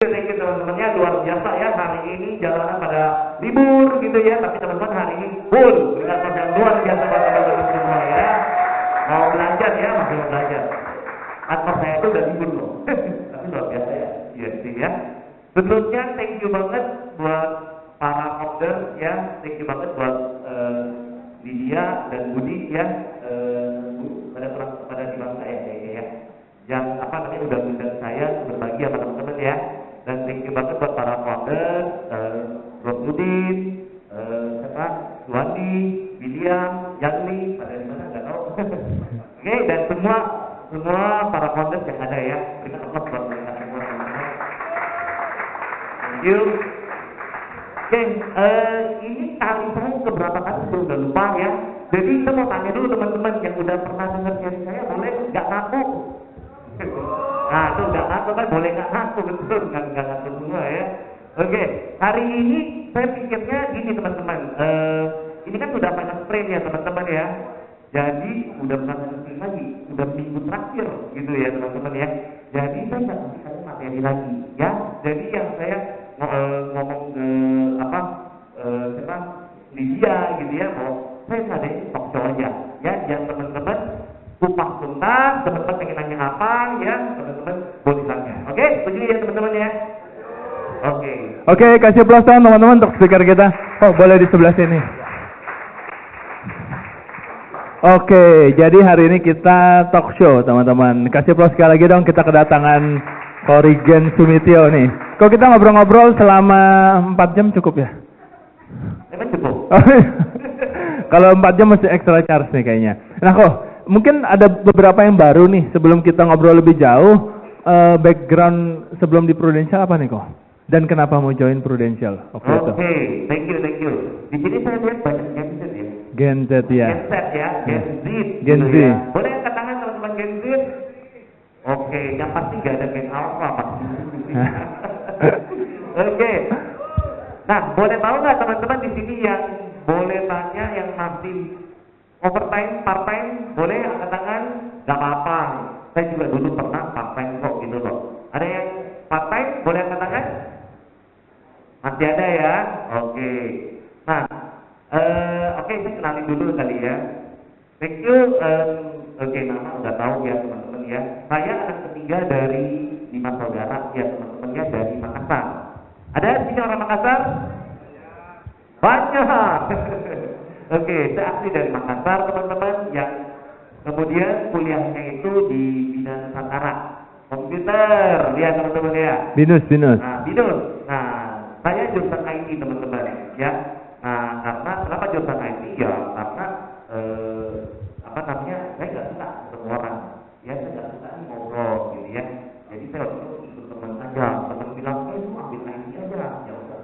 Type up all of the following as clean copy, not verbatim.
Thank you teman-temannya, luar biasa ya, hari ini jalanan pada libur gitu ya, tapi teman-teman hari ini full dengan yang luar biasa pada teman-teman semua ya. Mau belajar ya, masih mau belajar. Atmos saya itu udah libur loh, tapi luar biasa ya, ya. Sebelumnya thank you banget buat para founder ya, thank you banget buat Lydia dan Budi ya, pada di bangsa ya, yang apa namanya udah undang saya berbagi sama teman-teman ya. Dan thank you banget buat para founder, Bro Udin, Suwandi, William, Yanli, pada di mana nggak tahu. Oke, dan semua para founder yang ada ya, berikan applause buat mereka semua. Thank you. Oke, ini kali saya keberapa kali saya udah lupa ya. Jadi saya mau tanya dulu teman-teman yang udah pernah dengar dari saya, boleh nggak ngaku? Nah, itu nggak ngaku kan, boleh nggak ngaku, betul, nggak ngaku semua ya. Oke, hari ini saya pikirnya gini teman-teman, ini kan udah final sprint ya teman-teman ya. Jadi udah bukan sprint lagi, udah minggu terakhir gitu ya teman-teman ya. Jadi saya nggak bisa materi lagi ya. Jadi yang saya ngomong ke Lydia gitu ya, mau saya ngadain talk show aja ya, yang teman-teman kupas tuntas, teman-teman pengen nanya apa ya, teman-teman boleh tanya. Oke, setuju ya teman-teman ya? Oke, kasih aplaus teman-teman untuk speaker kita. Oh, boleh di sebelah sini. Oke, jadi hari ini kita talk show teman-teman. Kasih aplaus sekali lagi dong, kita kedatangan Korigen Sumitio nih. Kok kita ngobrol-ngobrol selama 4 jam cukup ya? Emang cukup? Kalau 4 jam masih extra charge nih kayaknya. Nah kok, mungkin ada beberapa yang baru nih sebelum kita ngobrol lebih jauh. Background sebelum di Prudential apa nih kok? Dan kenapa mau join Prudential? Oke, thank you. Di sini saya lihat banyak Gen Z ya. Gen Z ya. Gen Z. Ya. Boleh angkat tangan teman-teman Gen Z? Oke, yang pasti gak ada Gen Alpha pasti. Oke. Nah, boleh tahu nggak teman-teman di sini yang boleh tanya yang masih overtime, part time, boleh angkat tangan? Gak apa-apa. Saya juga dulu pernah part time kok gitu loh. Ada yang part time, boleh angkat tangan? Masih ada ya? Oke. Nah, oke, saya kenalin dulu kali ya. Thank you. Oke, nama udah tahu ya teman-teman ya. Saya anak ketiga dari 5 saudara ya teman-temannya dari Makassar. Ada di sini orang Makassar? Banyak. Oke, saya asli dari Makassar teman-teman yang kemudian kuliahnya itu di bidang Nusantara. Komputer, lihat teman-teman ya. Binus. Nah, Binus. Nah, saya jurusan IT teman-teman ya. Nah, karena kenapa jurusan IT ya? Karena saya nggak suka ketemu orang. Ya, saya nggak suka ngobrol gitu ya. Jadi saya waktu itu ikut teman aja. Teman bilang, ambil IT aja. Ya udah,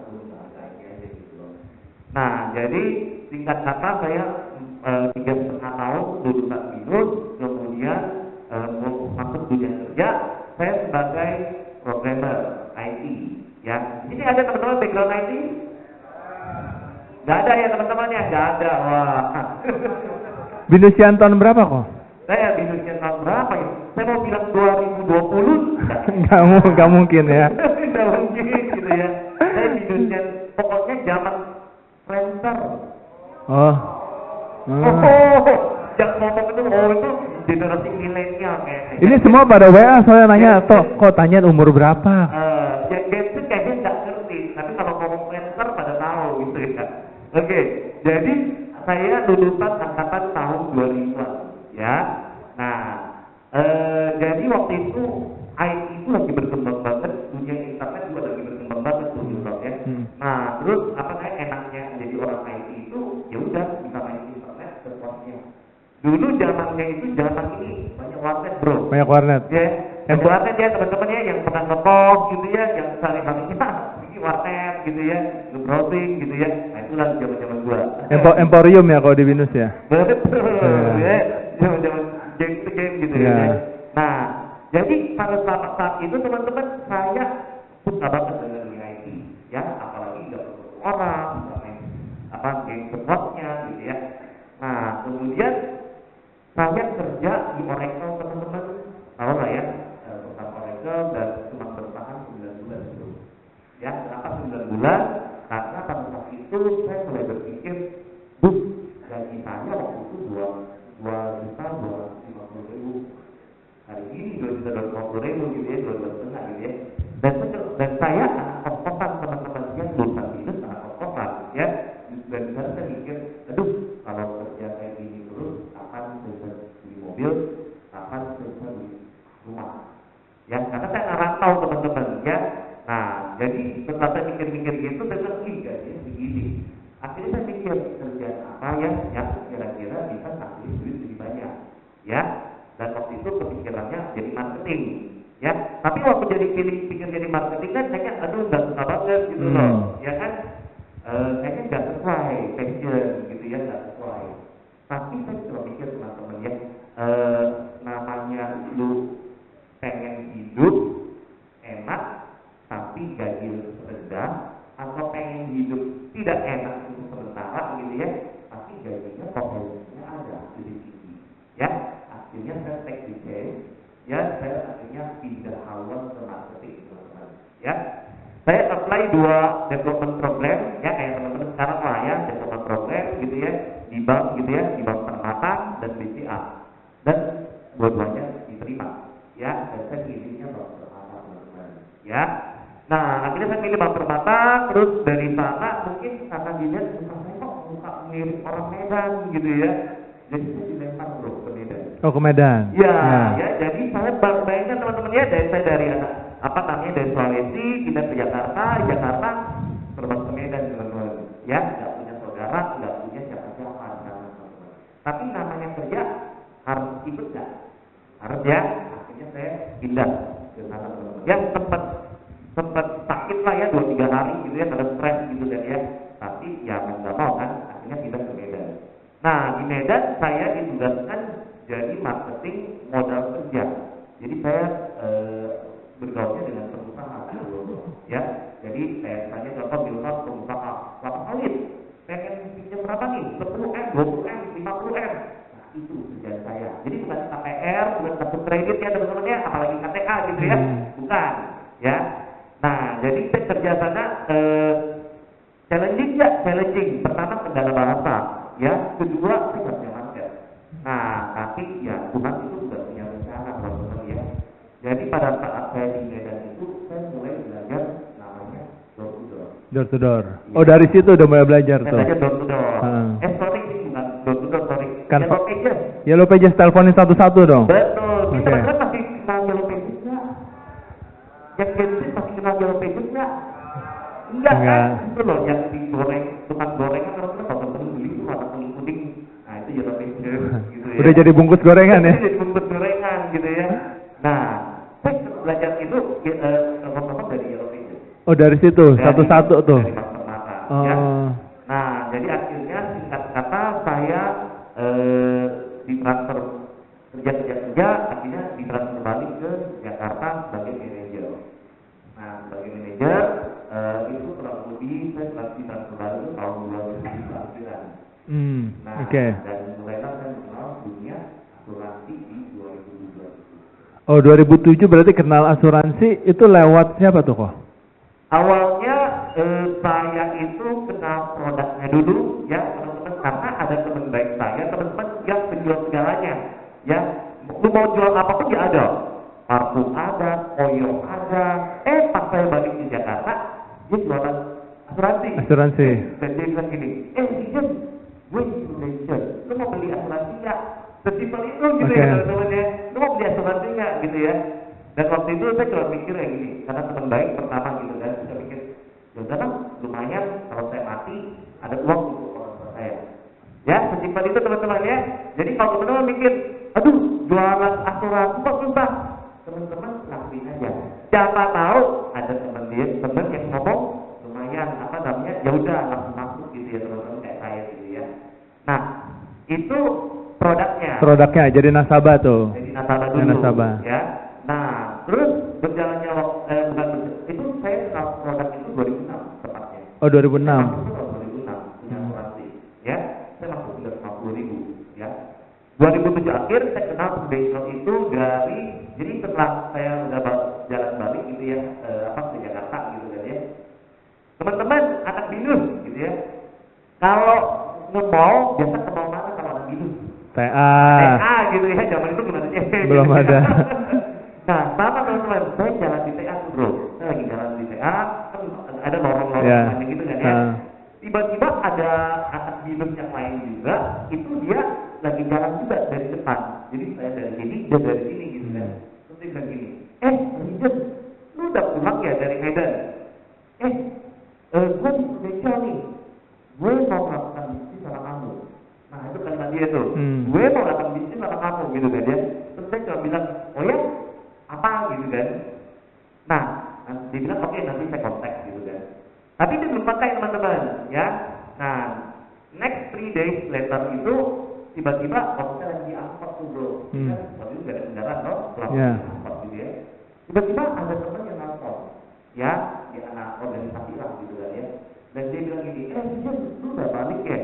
IT aja gitu loh. Nah, jadi singkat kata saya 3,5 tahun lulusan Binus, kemudian masuk dunia kerja. Saya sebagai programmer IT. Ya, ini ada teman-teman background IT? Gak ada ya teman-teman ya? Gak ada, wah. Binusian tahun berapa kok? Saya binusian tahun berapa ya? Saya mau bilang 2020. Gak mungkin ya. Gak mungkin gitu ya. Saya binusian, pokoknya zaman Friendster. Jangan ngomong itu generasi milenial kayaknya. Ini semua pada WA soalnya nanya, kok tanya umur berapa? Gen Z kayaknya nggak ngerti, tapi kalau ngomong Friendster pada tahu gitu ya. Oke, jadi saya lulusan angkatan tahun 2000 ya. Nah, jadi waktu itu IT itu lagi berkembang banget, dunia internet juga lagi berkembang banget tuh ya. Nah, terus enaknya jadi orang IT itu ya udah bisa main internet sepuasnya. Dulu zamannya itu zaman ini banyak warnet bro. Banyak warnet. Ya, banyak warnet ya teman-teman ya yang pernah ngekos gitu ya, yang sehari-harinya ini warnet gitu ya, browsing gitu ya. Nah itulah zaman-zaman gua. Emporium ya kalau di Binus ya. Betul. Ya, zaman-zaman game gitu ya. Nah, jadi pada saat itu teman-teman saya suka banget dengan dunia IT ya, apalagi nggak perlu orang, game supportnya gitu ya. Nah, kemudian saya kerja di Oracle teman-teman, tahu nggak ya, perusahaan Oracle dan cuma bertahan 9 bulan. mobil, kapan selesai di rumah. Ya, karena saya nggak rantau teman-teman ya. Nah, jadi setelah saya mikir-mikir gitu, saya ngerti gajinya segini. Akhirnya saya mikir kerjaan apa ya yang kira-kira bisa ngasih duit lebih banyak, ya. Dan waktu itu kepikirannya jadi marketing, ya. Tapi waktu pikir jadi marketing kan kayaknya aduh nggak suka banget gitu loh, ya kan. Kayaknya nggak sesuai passion gitu ya, nggak sesuai. Tapi saya coba pikir teman-teman ya, namanya lu pengen hidup enak tapi gaji rendah, atau pengen hidup tidak enak untuk sementara gitu ya, tapi gajinya potensinya ada lebih tinggi, ya. Akhirnya saya take the chance, ya. Saya akhirnya pindah awal ke marketing, teman-teman, ya. Saya apply 2 development program, ya, kayak teman-teman sekarang lah ya, development program gitu ya, di bank gitu ya, di bank permata dan BCA, dan dua-duanya diterima, ya. Dan saya pilihnya bank permata, teman-teman, ya. Nah, akhirnya saya pilih bank permata, terus dari sana mungkin karena dilihat muka saya kok muka mirip orang Medan gitu ya, jadi saya dilempar bro ke Medan. Oh, ke Medan. Ya, ya. Jadi saya bayangkan teman-teman ya, dari anak apa namanya dari Sulawesi pindah ke Jakarta terbang ke Medan, teman-teman. Ya, nggak punya saudara, nggak punya siapa-siapa, teman-teman. Tapi namanya kerja harus ikut nggak? Harus ya. Akhirnya saya pindah ke sana, teman-teman. Ya, sempat sakit lah ya 2-3 hari gitu ya, karena stres gitu kan ya. Tapi ya nggak mau kan, akhirnya pindah ke Medan. Nah, di Medan saya ditugaskan jadi marketing modal kerja. Jadi saya bergaulnya dengan pengusaha, ya. Jadi saya tanya contoh bilang pengusaha kelapa sawit, pengen pinjam berapa nih? 10M, 20M, 50M. Nah, itu kerjaan saya. Jadi bukan KPR, bukan kartu kredit ya teman-teman ya, apalagi KTA gitu ya, bukan, ya. Nah, jadi saya kerja sana challenging. Pertama kendala bahasa, ya. Kedua saya nggak punya market. Nah, tapi ya Tuhan itu sudah punya rencana, teman-teman ya. Jadi pada saat saya di Medan itu saya mulai belajar namanya door to door. Door to door. Ya. Oh, dari situ udah mulai belajar tuh. Saya belajar door to door. Sorry, ini bukan door to door, sorry. Kan Yellow Pages. Yellow Pages teleponin satu-satu dong. Betul. Okay. Teman-teman masih kenal Yellow Pages nggak? Yang Gen masih kenal Yellow Pages nggak? Enggak kan? Itu loh yang digoreng, tukang goreng kan orang kalau teman beli itu warna kuning. Nah, itu Yellow Pages gitu ya. Udah jadi bungkus gorengan ya? Jadi bungkus gorengan gitu ya. Nah, saya belajar itu teman-teman dari Yellow Pages. Oh, dari situ satu-satu tuh. Dari Bank Permata, ya. Nah, jadi akhirnya singkat kata saya ditransfer kerja, akhirnya ditransfer balik ke Jakarta sebagai manajer. Nah, sebagai manajer itu kurang lebih saya ditransfer balik tahun 2009. Nah, dan mulailah saya mengenal dunia asuransi di 2007. Oh, 2007 berarti kenal asuransi itu lewat siapa tuh kok? Awalnya saya itu kenal produknya dulu ya teman-teman, karena ada teman baik saya, teman-teman yang penjual segalanya ya. Lu mau jual apapun dia ada, parfum ada, oil ada. Pas saya balik di Jakarta dia jualan asuransi. Dan dia bilang gini, Dijen, gue di Indonesia, lu mau beli asuransi nggak? Sesimpel itu gitu ya teman-teman ya, lu mau beli asuransi nggak gitu ya. Dan waktu itu saya coba mikir ya gini, karena teman baik pertama gitu kan, saya pikir ya udahlah lumayan kalau saya mati ada uang untuk orang tua saya. Ya sesimpel itu teman-teman ya. Jadi kalau teman-teman mikir, aduh jualan asuransi kok susah, teman-teman lakuin aja. Siapa tahu ada teman yang ngomong lumayan apa namanya, ya udah langsung masuk gitu ya teman-teman kayak saya gitu ya. Nah itu produknya jadi nasabah tuh. Jadi nasabah dulu. Ya. Nah, terus berjalannya itu saya kenal produk itu 2006 tepatnya. Oh, 2006. Saya masuk tahun 2006 punya asuransi. Ya, saya masuk 350.000 ya. 2007 akhir saya kenal profesional itu jadi setelah saya udah jalan balik gitu ya, ke Jakarta gitu kan ya. Teman-teman anak binus gitu ya. Kalau nge-mall biasa ke mall mana kalau anak binus? TA gitu ya, zaman itu gimana sih? Belum ada. Nah, sama teman-teman, saya jalan di TA bro. Saya lagi jalan di TA, kan ada lorong-lorong macam gitu kan ya. Tiba-tiba ada anak binus yang lain juga, itu dia lagi jalan juga dari depan. Jadi saya dari sini, dia dari sini gitu kan. Terus dia bilang gini, Rizal, lu udah pulang ya dari Medan? Gue di Indonesia nih, gue mau melakukan bisnis sama kamu. Nah itu kalimat dia tuh, gue mau melakukan bisnis sama kamu gitu kan ya. Terus saya cuma bilang, oh ya, apa gitu kan. Nah, dia bilang oke, nanti saya kontak gitu kan. Tapi dia belum kontak teman-teman ya. Nah, next 3 days later itu tiba-tiba saya lagi angkot tuh bro. Kan waktu itu gak ada kendaraan loh, angkot gitu ya. Tiba-tiba ada teman yang nelfon, ya anak organisasi lah gitu kan ya. Dan dia bilang gini, Rizal, lu udah balik ya?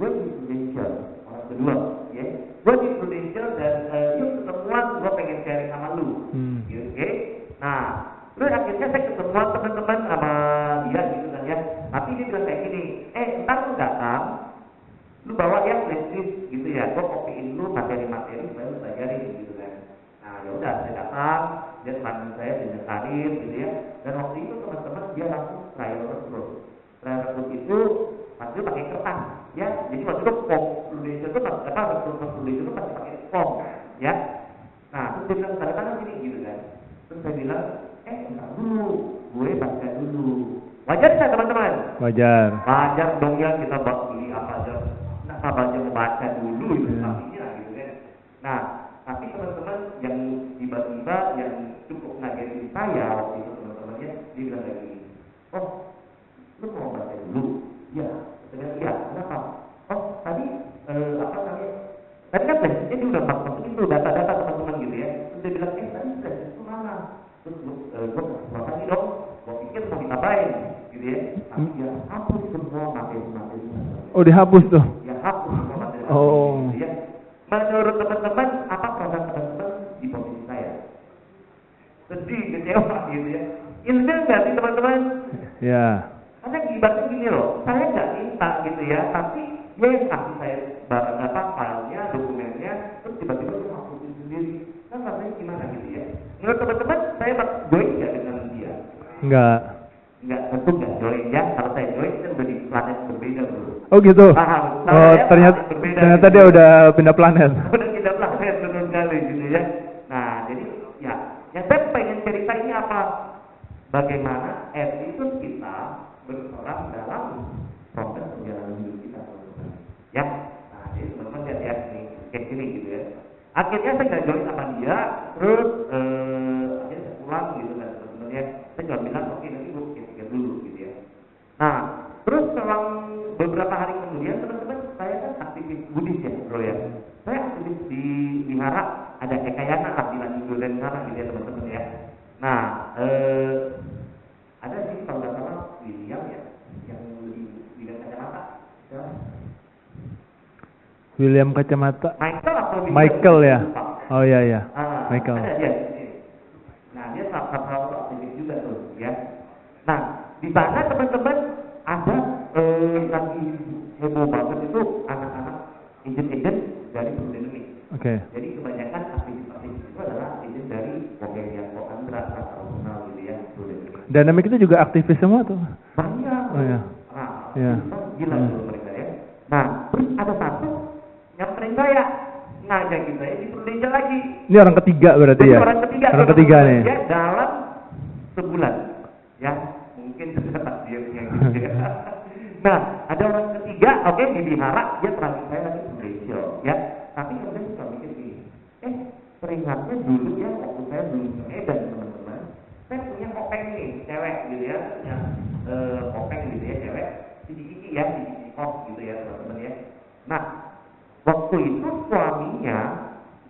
Gue di Indonesia, orang kedua ya. Gue di Indonesia dan yuk ketemuan, gue pengen sharing sama lu gitu, oke? Nah, terus akhirnya saya ketemuan teman-teman sama dia gitu kan ya. Tapi dia bilang kayak gini, ntar lu datang, lu bawa ya flashdisk gitu ya, gue copyin lu materi-materi supaya lu pelajarin gitu kan. Nah ya udah saya datang, dia teman saya dinekarin gitu ya. Dan waktu itu teman-teman dia langsung trial recruit. Trial recruit itu waktu itu pakai kertas ya. Jadi waktu itu form Indonesia itu recruitment Indonesia itu masih pakai form ya. Nah terus dia bilang tanda tangan gini gitu kan. Terus saya bilang, entar dulu, gue baca dulu. Wajar nggak teman-teman? Wajar. Wajar dong ya, kita bagi apa aja. Nah, apa aja membaca dulu itu artinya gitu kan. Nah, tapi teman-teman yang tiba-tiba yang cukup ngagetin saya waktu itu teman-temannya, dia bilang lagi, oh, lu mau baca dulu? Ya, saya bilang iya. Kenapa? Oh, tadi apa namanya? Tadi kan flashdisknya dia udah masukin tuh data-data teman-teman gitu ya. Terus dia bilang, tadi flashdisk itu mana? Terus gue makasih dong. Gue pikir mau ditambahin gitu ya. Tapi ya hapus semua materi-materi. Oh, dihapus tuh? Ya hapus semua materi gitu ya. Menurut teman-teman, apa perasaan teman-teman di posisi saya? Sedih, kecewa gitu ya. Ilfil nggak sih teman-teman? Ya. Karena ibaratnya gini loh, saya nggak minta gitu ya, tapi dia yang kasih saya barang apa, filenya, dokumennya, terus tiba-tiba dia masukin sendiri. Kan rasanya gimana gitu ya? Menurut teman-teman, saya join nggak dengan dia? Enggak, tentu nggak join ya. Kalau saya join, kan udah di planet berbeda bro. Oh gitu? Ternyata dia udah pindah planet. Udah pindah planet, betul sekali gitu ya. Nah, jadi ya saya pengen cerita ini apa? Bagaimana attitude kita berperan dalam proses perjalanan hidup kita, teman-teman. Ya, nah jadi teman-teman lihat ya nih, kayak gini gitu ya. Akhirnya saya nggak join sama dia, terus akhirnya saya pulang gitu kan teman-teman ya. Saya cuma bilang oke nanti gue pikir dulu gitu ya. Nah, terus selang beberapa hari kemudian teman-teman, saya kan aktivis Buddhis ya bro ya. Saya aktivis di Wihara, ada Ekayana lah di Lanjuran sana gitu ya teman-teman ya. Nah, ada sih kalau nggak salah William ya, yang di bidang kacamata. Ya. William kacamata. Michael ya. Oh iya. Michael. Ada dia. Nah dia salah satu aktivis juga tuh ya. Nah di sana teman-teman ada lagi heboh banget itu anak-anak agent dari Prudential. Oke. Jadi kebanyakan aktivis-aktivis itu adalah agent dari Bulgaria, Andra, Arsenal gitu ya. Dynamic itu juga aktivis semua tuh. Banyak. Oh iya. Nah, gila tuh mereka ya. Nah terus ada satu nyamperin saya ngajak kita ya di Prudential lagi. Ini orang ketiga berarti ya? Orang ketiga nih. Ya, dalam sebulan. Ya, mungkin sudah takdirnya gitu ya. Nah, ada orang ketiga, oke, di Bihara, dia terakhir saya lagi Prudential, ya. Tapi kemudian saya mikir gini, teringatnya dulu ya, waktu saya belum di Medan, teman-teman. Saya punya kopeng nih, cewek gitu ya. Punya kopeng gitu ya, cewek. Cici-cici ya, cici kos gitu ya, teman-teman ya. Nah, waktu itu suaminya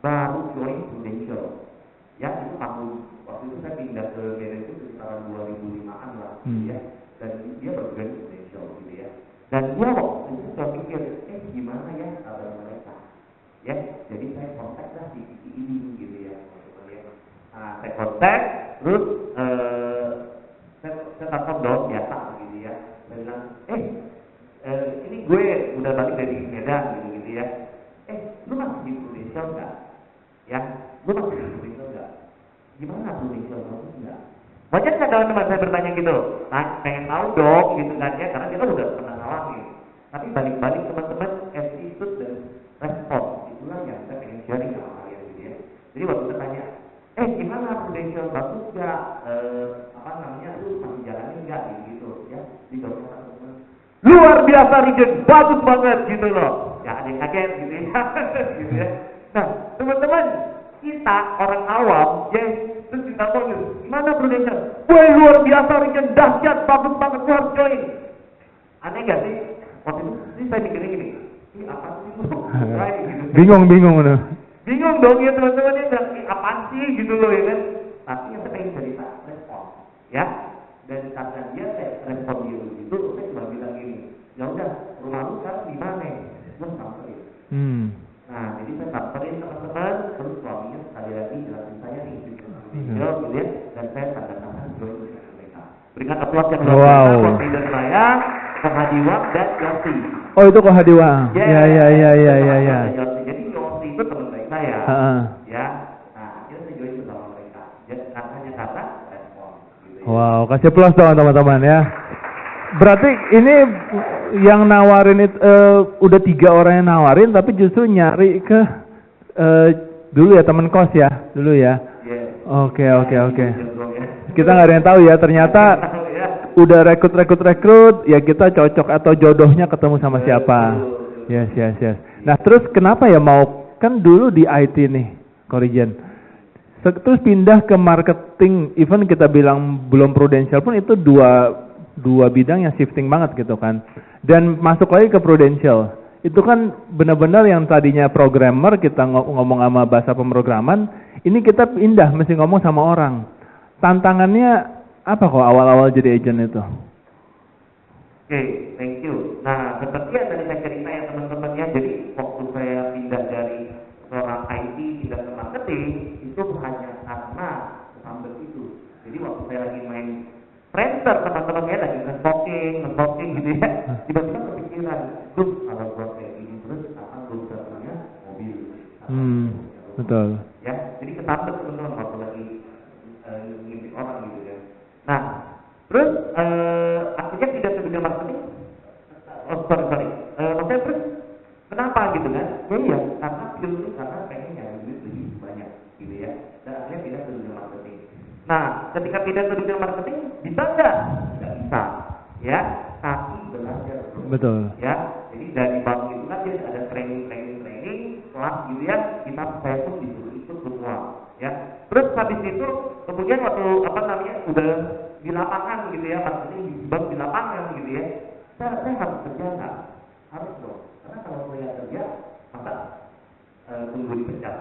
baru join Prudential. Ya, itu waktu itu saya pindah ke Medan itu sekitar 2005-an lah, ya. Dan dia baru join Prudential gitu ya. Dan dia waktu itu saya pikir, gimana ya kabar mereka? Ya, jadi saya kontak lah di ini gitu ya, teman-teman ya. Nah, saya kontak, terus saya telepon dong biasa gitu ya. Saya bilang, ini gue udah balik dari Medan gitu ya. Lu masih di Prudential nggak? Ya, lu masih di Prudential nggak? Gimana Prudential kamu nggak? Wajar nggak teman-teman saya bertanya gitu? Nah, pengen tahu dong gitu kan ya, karena kita udah pernah ngalamin. Tapi balik-balik teman-teman attitude dan respon itulah biasa Regen, bagus banget gitu loh. Ya ada yang kaget gitu ya. Gitu ya. Nah, teman-teman, kita orang awam, ya, terus kita panggil, gimana Prudential? Woi luar biasa Regen, dahsyat, bagus banget, lu harus join. Aneh gak sih? Waktu itu saya mikirnya gini, ini apa sih lu? Gitu. Bingung udah. Bingung dong ya teman-teman, ya apaan sih gitu loh ya kan. Tapi yang saya pengen cerita respon, ya. Dan karena dia saya respon gitu, saya cuma bilang gini, ya udah rumah lu sekarang di mana? Gue samperin. Nah jadi saya samperin teman-teman, terus suaminya sekali lagi jelasin saya nih, gitu ya. Dan saya tanda-tanda join dengan mereka. Berikan aplaus yang luar biasa buat leader saya, Kohadiwa dan Yosi. Oh itu Kohadiwa. Ya. Jadi Yosi itu teman baik saya. Ya. Nah, akhirnya saya join bersama mereka. Hanya karena respon. Gitu ya. Wow, kasih plus dong teman-teman ya. Berarti ini yang nawarin itu udah 3 orang yang nawarin, tapi justru nyari ke dulu ya teman kos ya, dulu ya. Oke. Kita nggak ada yang tahu ya, ternyata udah rekrut, ya kita cocok atau jodohnya ketemu sama siapa. Yes. Nah terus kenapa ya mau, kan dulu di IT nih, Korigen. Terus pindah ke marketing, even kita bilang belum Prudential pun itu dua bidang yang shifting banget gitu kan. Dan masuk lagi ke Prudential. Itu kan benar-benar yang tadinya programmer, kita ngomong sama bahasa pemrograman, ini kita pindah mesti ngomong sama orang. Tantangannya apa kok awal-awal jadi agent itu? Oke, thank you. Nah, seperti yang tadi saya cerita ya teman-teman ya, jadi waktu saya pindah dari seorang IT pindah ke marketing, itu hanya karena sambal itu. Jadi waktu saya lagi main Friendster teman-teman ya, lagi nge-stalking gitu ya, tiba-tiba kepikiran, terus kalau gue kayak gini terus akan gue bisa punya mobil. Betul. Ya, jadi kesambet teman-teman waktu lagi ngimpi orang gitu ya. Nah, terus akhirnya tidak ke dunia marketing. Sorry. Maksudnya terus kenapa gitu kan? Ya, karena karena pengen nyari duit lebih banyak gitu ya. Dan akhirnya pindah ke dunia marketing. Nah, ketika pindah ke dunia marketing bisa nggak? Nggak bisa, ya. Tapi belajar. Betul. Ya, jadi dari bank itu kan dia ada training kelas gitu ya. Saya pun disuruh ikut semua, ya. Terus habis itu kemudian waktu udah di lapangan gitu ya, marketing di bank di lapangan gitu ya. Saya harus kerja nggak? Harus dong. Karena kalau saya kerja maka tunggu dipecat.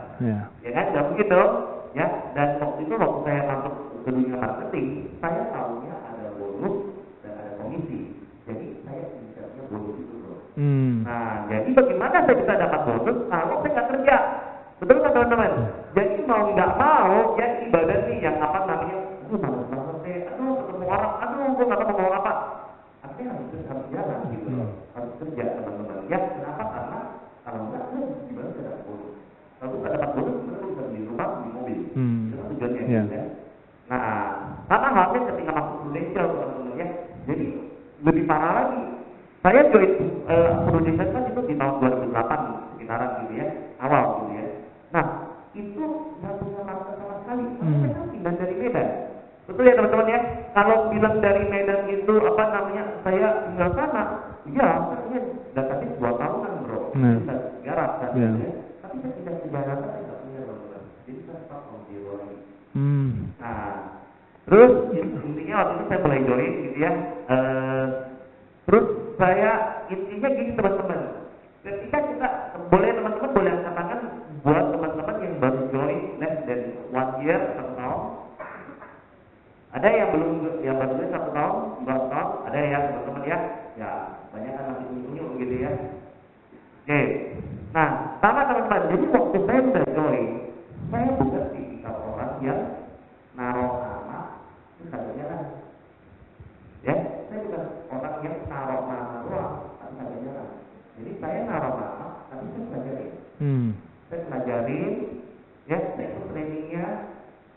Ya kan, nggak begitu, ya. Dan waktu saya masuk ke dunia marketing, saya tahunya ada bonus dan ada komisi. Jadi saya bicaranya bonus itu loh. Nah, jadi bagaimana saya bisa dapat bonus kalau saya nggak kerja? Betul kan teman-teman? Jadi mau nggak mau, ya ibadah nih yang malas banget saya, ketemu orang, gue nggak tahu mau apa. Artinya harus jalan gitu loh, harus kerja teman-teman. Ya kenapa? Karena kalau nggak, gimana saya dapat bonus? Kalau nggak dapat bonus, kita bisa beli rumah, beli mobil. Itu tujuannya gitu ya. Nah, sama halnya ketika masuk Prudential teman-teman ya. Jadi lebih parah lagi. Saya join Prudential kan itu di tahun 2008 sekitaran gitu ya, awal gitu ya. Nah, itu nggak punya market sama sekali. Saya pindah dari Medan. Betul ya teman-teman ya. Kalau bilang dari Medan itu saya tinggal sana, ya artinya database 2 tahunan bro. Kita garap kan gitu ya. Tapi saya tidak sejarah, saya nggak punya teman-teman. Jadi saya stop on zero lagi. Nah, terus intinya waktu itu saya mulai join gitu ya. Terus saya intinya gini teman-teman. Ketika kita teman-teman boleh katakan buat teman-teman yang baru join less than 1 year, 1 tahun. Ada yang baru join 1 tahun, 2 tahun, ada yang teman-teman ya banyak kan masih unyu gitu ya. Oke. Nah, sama teman-teman. Jadi waktu saya udah join, saya bukan tipikal orang yang naruh nama terus harganya kan. Ya, saya bukan orang yang naruh nama doang tapi harganya kan. Jadi saya naruh nama tapi saya pelajarin. Saya pelajarin, ya, saya ikut trainingnya.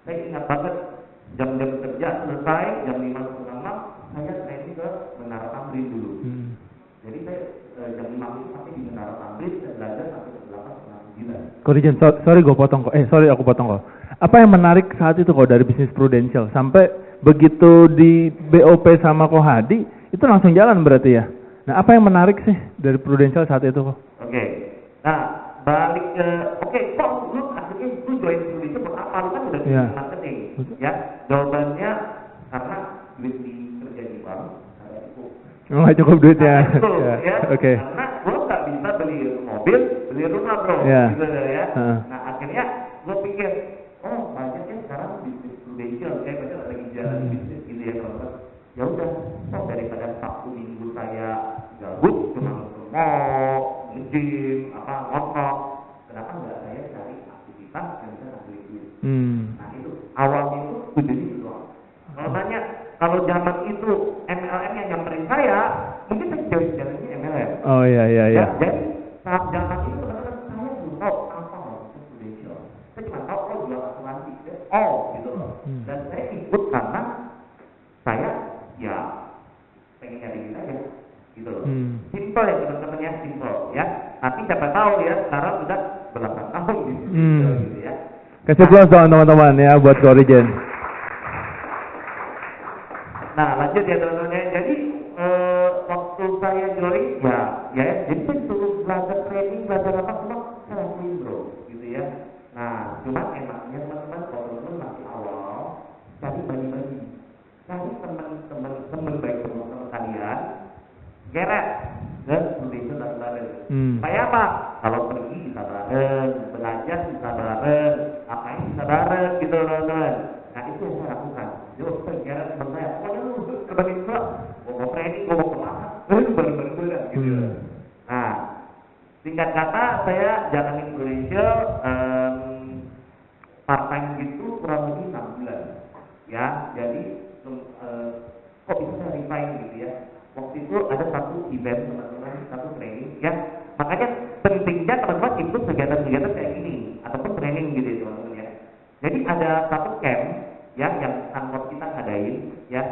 Saya ingat banget jam-jam kerja selesai jam 5.30 saya training ke Menara Tamrin dulu. Jadi saya jam 5 itu sampai di Menara Tamrin, saya belajar sampai ke 8.30. Korigen, sorry gue potong kok. Aku potong kok. Apa yang menarik saat itu kok dari bisnis Prudential sampai begitu di BOP sama Kohadi itu langsung jalan berarti ya? Nah, apa yang menarik sih dari Prudential saat itu kok? Oke. Nah, balik ke kok lu akhirnya lu join Prudential buat apa? Lu kan udah di marketing, ya. Jawabannya karena duit di kerja di bank ada cukup. Oh, nggak cukup duitnya. Ya. Oke. Karena gua nggak bisa beli mobil, beli rumah, bro. Gitu ya. Nah, akhirnya gua pikir, oh banyak ya sekarang bisnis Prudential, kayak banyak lagi jalan bisnis gitu ya, kalau ya udah, daripada Sabtu Minggu saya gabut cuma mau nge-gym, ngotot, kenapa nggak saya cari aktivitas yang bisa ngambil duit? Nah itu awalnya itu tujuannya itu doang. Kalau tanya, kalau zaman itu MLM yang nyamperin saya, mungkin saya jalan-jalannya MLM. Oh iya. Jadi saat zaman itu teman-teman saya belum tahu apa maksudnya Prudential. Saya cuma tahu jual asuransi, gitu loh. Dan saya ikut karena saya ya pengen nyari duit aja, gitu loh. Simple ya teman-teman ya, simple ya. Tapi siapa tahu ya sekarang sudah belasan tahun gitu ya. Kasih plus dong teman-teman ya buat Origin. Nah lanjut ya teman-teman ya. Jadi waktu saya join ya jadi saya suruh belajar training, belajar apa semua saya lakuin bro, gitu ya. Nah cuma enaknya teman-teman kalau teman-teman masih awal cari bagi-bagi, cari teman baik teman-teman kalian, geret dan Prudential bareng-bareng. Supaya apa? Kalau pergi bisa bareng, belajar bisa bareng, apain bisa bareng gitu teman-teman. Nah itu yang saya lakukan. Yo, geret teman saya, pokoknya lu terbagi dua, mau training, mau kemana, bareng-bareng gitu. Nah, singkat kata saya jalanin Prudential part time gitu kurang lebih 6 bulan. Ya, jadi kok bisa saya refine gitu ya. Waktu itu ada satu event teman-teman, satu training ya. Makanya pentingnya teman-teman ikut kegiatan-kegiatan kayak gini ataupun training gitu ya teman-teman ya. Jadi ada satu camp ya yang kantor kita ngadain ya.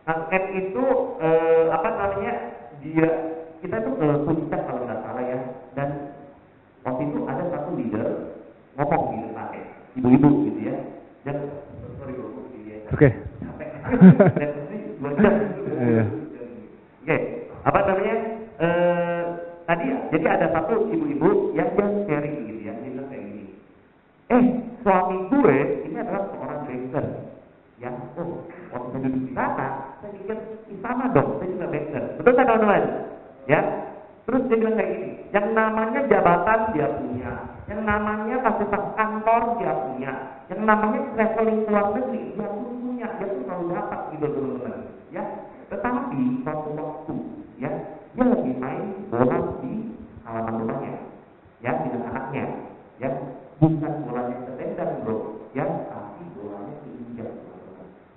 Nah, camp itu dia kita tuh ke puncak kalau nggak salah ya. Dan waktu itu ada satu leader ngomong di depan ibu-ibu gitu ya. Dan sorry bro, Oke. Dan ini 2 jam. Oke, tadi jadi ada satu ibu-ibu yang sharing gitu ya, dia bilang kayak gini. Suami gue ini adalah seorang banker. Ya, waktu saya duduk di sana, saya pikir sama dong, saya juga banker. Betul kan teman-teman? Ya. Terus dia bilang kayak gini, yang namanya jabatan dia punya, yang namanya fasilitas kantor dia punya, yang namanya traveling ke luar negeri dia pun punya, dia pun selalu dapat gitu teman-teman. Ya. Tetapi suatu waktu ya dia lagi main bola di halaman rumahnya ya dengan anaknya ya, bukan bolanya ketendang bro ya, tapi bolanya keinjak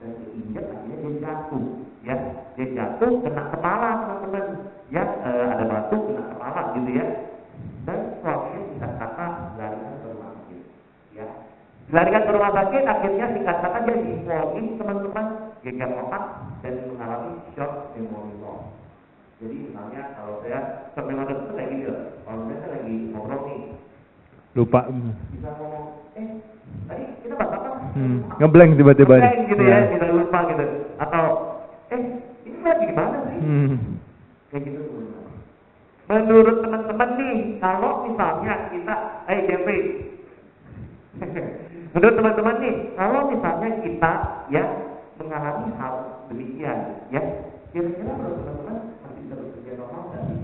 dan keinjak akhirnya dia jatuh kena kepala teman-teman ya, ada batu kena kepala gitu ya, dan suaminya singkat kata dilarikan ke rumah sakit ya, dilarikan ke rumah sakit akhirnya singkat kata dia diinfoin teman-teman gegar otak dan mengalami shock memory loss. Jadi misalnya kalau saya shock memory loss itu kayak gitu, kalau saya lagi ngobrol nih lupa bisa ngomong tadi kita bahas apa? Ngeblank tiba-tiba gitu ya, bisa lupa gitu, atau ini lagi gimana sih? Kayak gitu teman-teman. Menurut teman-teman nih, kalau misalnya kita Jeffrey menurut teman-teman nih, kalau misalnya kita ya mengalami hal demikian ya, kira-kira menurut teman-teman masih bisa bekerja normal nggak sih?